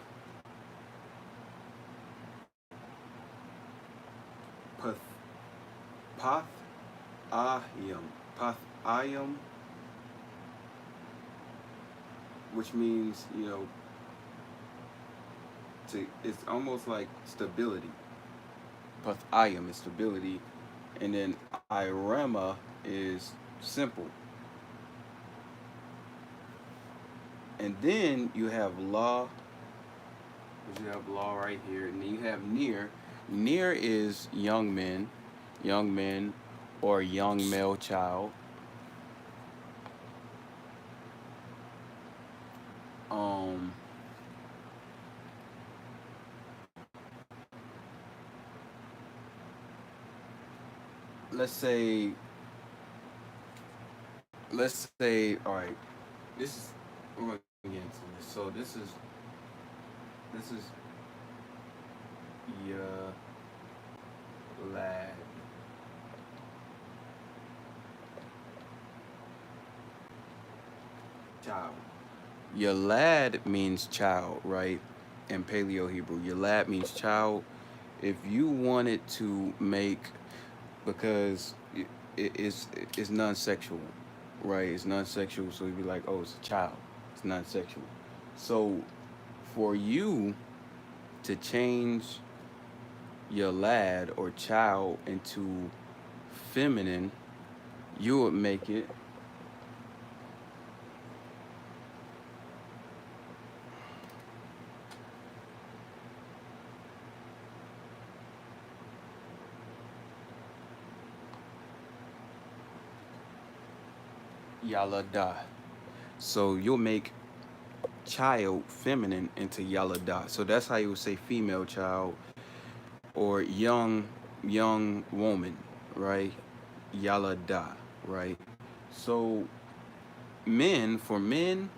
A: Path Path Ayam. Path Ayam, which means, it's almost like stability. Pathayim is stability, and then irema is simple. And then you have law, which you have law right here, and then you have near. Near is young men, or young male child. Um, let's say, all right, this is we're going to get into this. So this is Ya lad. Child. Your lad means child, right? In Paleo Hebrew, your lad means child. If you wanted to make, because it's non-sexual, right? It's non-sexual, so you'd be like, oh, it's a child. It's non-sexual. So for you to change your lad or child into feminine, you would make it Yalada. So you'll make child feminine into Yalada. So that's how you would say female child or young woman, right? Yalada, right? So men, for men,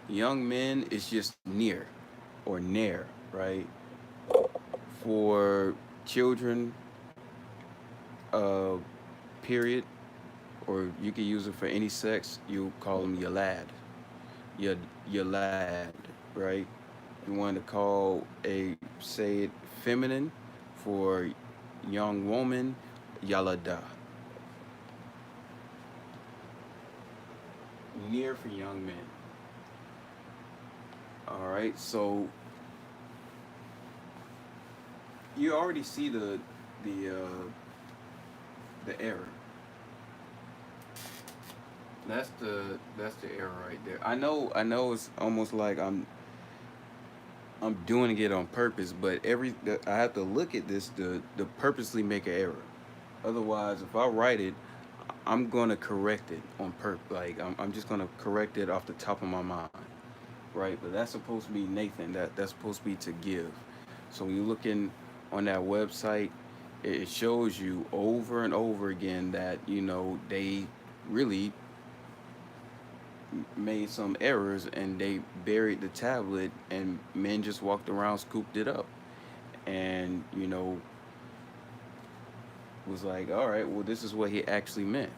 A: young men is just near or near, right? For children, uh, period, or you can use it for any sex, you call them your lad, your your lad, right? You want to call a say it feminine for young woman, yalada. Near for young men. All right, so you already see the the error. That's the error right there. I know it's almost like I'm doing it on purpose, but I have to look at this to purposely make an error. Otherwise, if I write it, I'm gonna correct it on purpose. Like I'm just gonna correct it off the top of my mind, right? But that's supposed to be Nathan. That's supposed to be to give. So when you're looking on that website, it shows you over and over again that they really made some errors and they buried the tablet and men just walked around, scooped it up, and was like, all right, well, this is what he actually meant.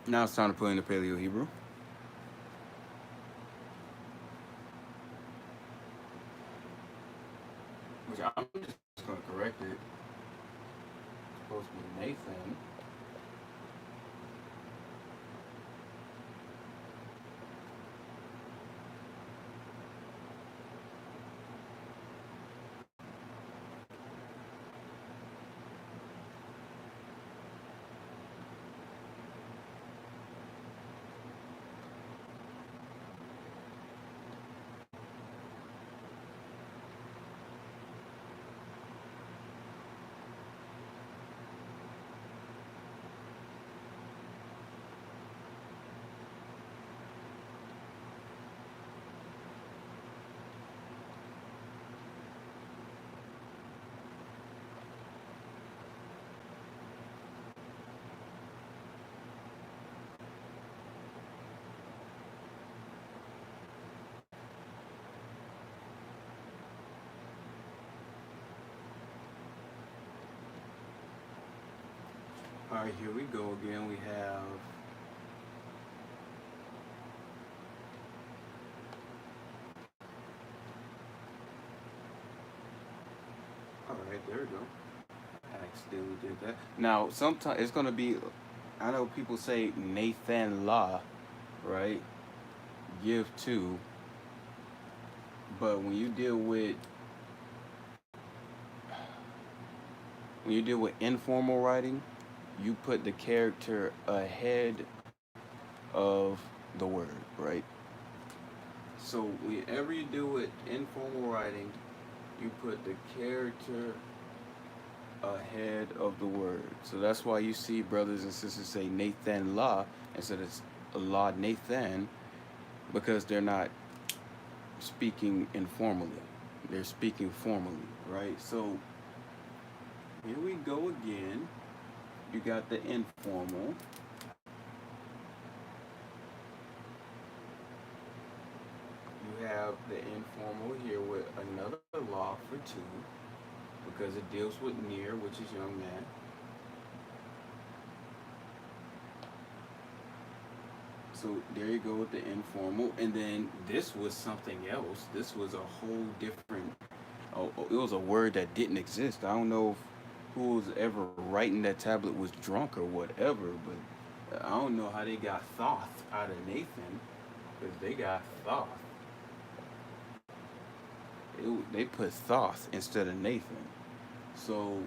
A: Now it's time to put in the Paleo Hebrew, which I'm just gonna correct it. It's supposed to be Nathan. All right, here we go again. We have. All right, there we go. I accidentally did that. Now, sometimes it's gonna be. I know people say Nathan La, right? Give to, but when you deal with informal writing, you put the character ahead of the word, right? So whenever you do with informal writing, you put the character ahead of the word. So that's why you see brothers and sisters say Nathan La instead of Allah Nathan, because they're not speaking informally. They're speaking formally, right? So Here we go again. You got the informal. You have the informal here with another law for two because it deals with near, which is young man. So there you go with the informal, and then this was something else. This was a whole different. Oh, it was a word that didn't exist. I don't know if who was ever writing that tablet was drunk or whatever, but I don't know how they got Thoth out of Nathan, because they got Thoth. They put Thoth instead of Nathan. So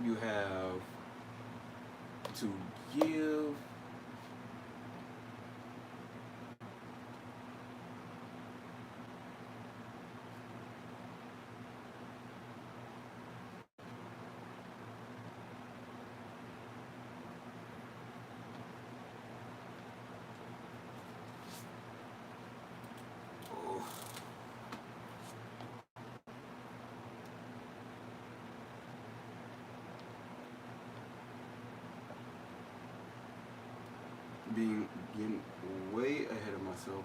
A: you have to give. Oh, getting way ahead of myself.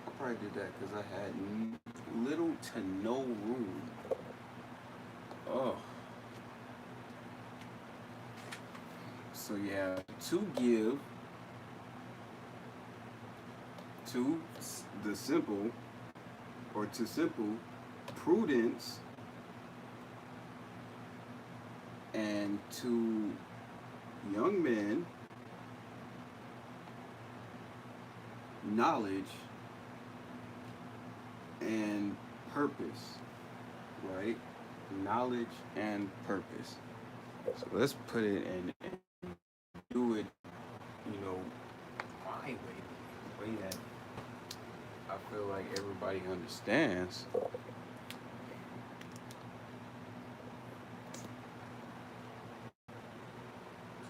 A: I probably did that because I had little to no room. Oh, so you have to give to the simple or to simple prudence and to young men knowledge and purpose, right? Knowledge and purpose. So let's put it and do it, you know, my way, the way that I feel like everybody understands. So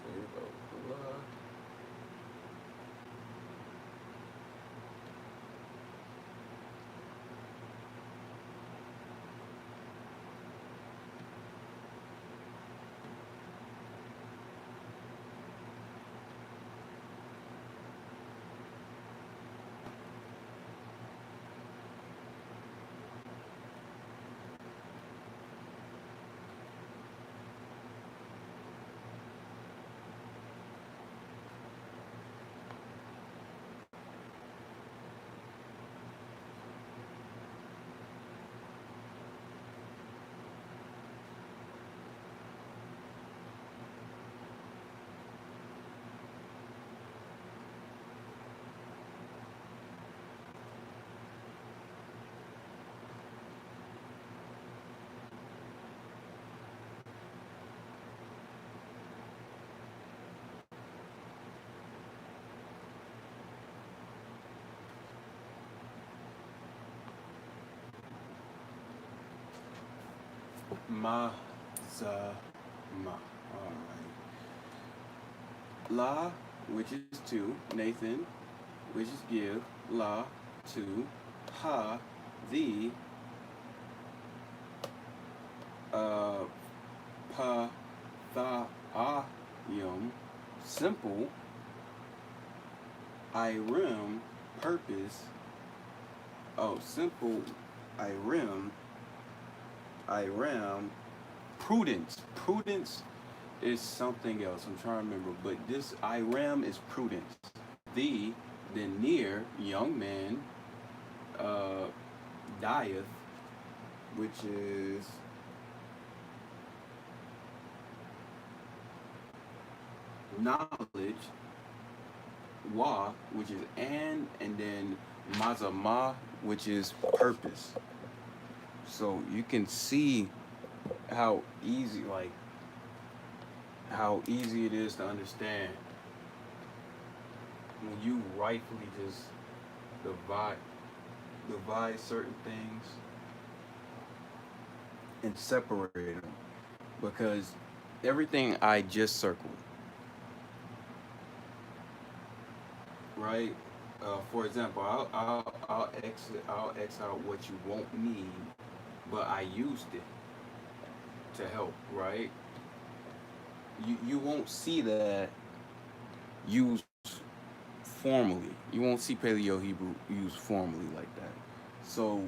A: here we go. Ma, za, ma. All right. La, which is two. Nathan, which is give. La, two. Ha, the. Uh, pa, tha, ah, yum. Simple. Irim, purpose. Oh, simple. Irim. Iram. Prudence. Prudence is something else. I'm trying to remember, but this Iram is prudence. The, then near, young man, uh, dieth, which is knowledge, wa, which is and then mazama, which is purpose. So you can see how easy, like how easy it is to understand when you rightfully just divide divide certain things and separate them. because everything I just circled, right? For example, I'll X out what you won't need, but I used it to help, right? You won't see that used formally. You won't see Paleo Hebrew used formally like that. So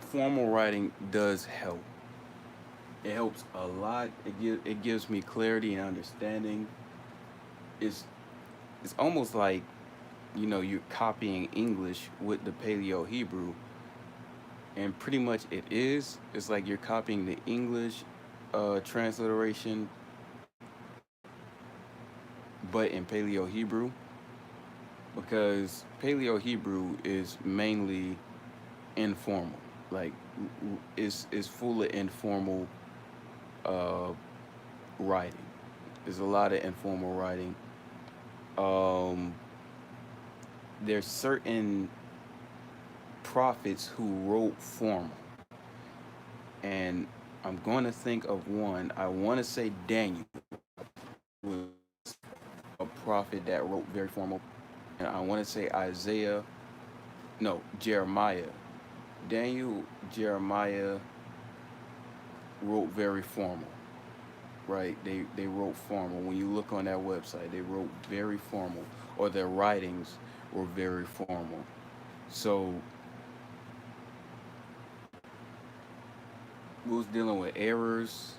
A: formal writing does help. It helps a lot. It gives me clarity and understanding. It's it's almost like, you're copying English with the Paleo Hebrew, and pretty much it is. It's like you're copying the English transliteration, but in Paleo Hebrew, because Paleo Hebrew is mainly informal. Like, it's full of informal uh, writing. There's a lot of informal writing. Um, there's certain prophets who wrote formal, and I'm going to think of one. I want to say Daniel was a prophet that wrote very formal, and I want to say Isaiah. No, Jeremiah. Daniel, Jeremiah wrote very formal, right? They wrote formal. When you look on that website, they wrote very formal, or their writings were very formal. So we was dealing with errors,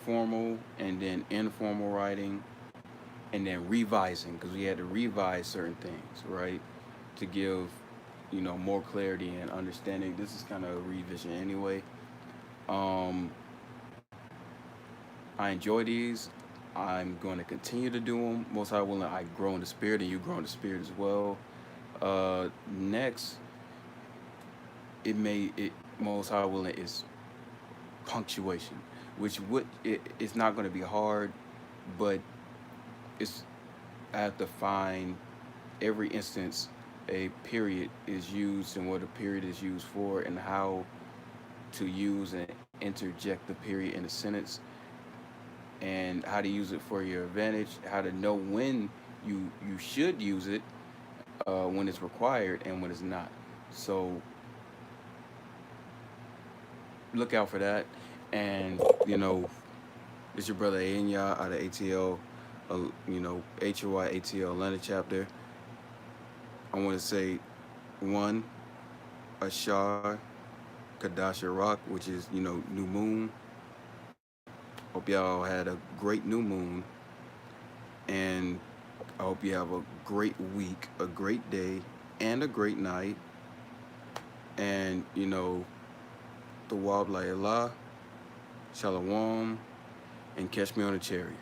A: formal, and then informal writing, and then revising, because we had to revise certain things, right, to give more clarity and understanding. This is kind of a revision anyway. Um, I enjoy these. I'm going to continue to do them. Most High willing, I grow in the spirit, and you grow in the spirit as well. Next, it most high willing is punctuation, which it's not going to be hard, but it's I have to find every instance a period is used and what a period is used for, and how to use and interject the period in a sentence, and how to use it for your advantage, how to know when you should use it, when it's required and when it's not. So look out for that. And it's your brother Anya out of ATL, HOY ATL Atlanta chapter. I want to say one, Ashar Kadasha Rock, which is new moon. Hope y'all had a great new moon, and I hope you have a great week, a great day, and a great night. And the Wab La Shalom, and catch me on a cherry.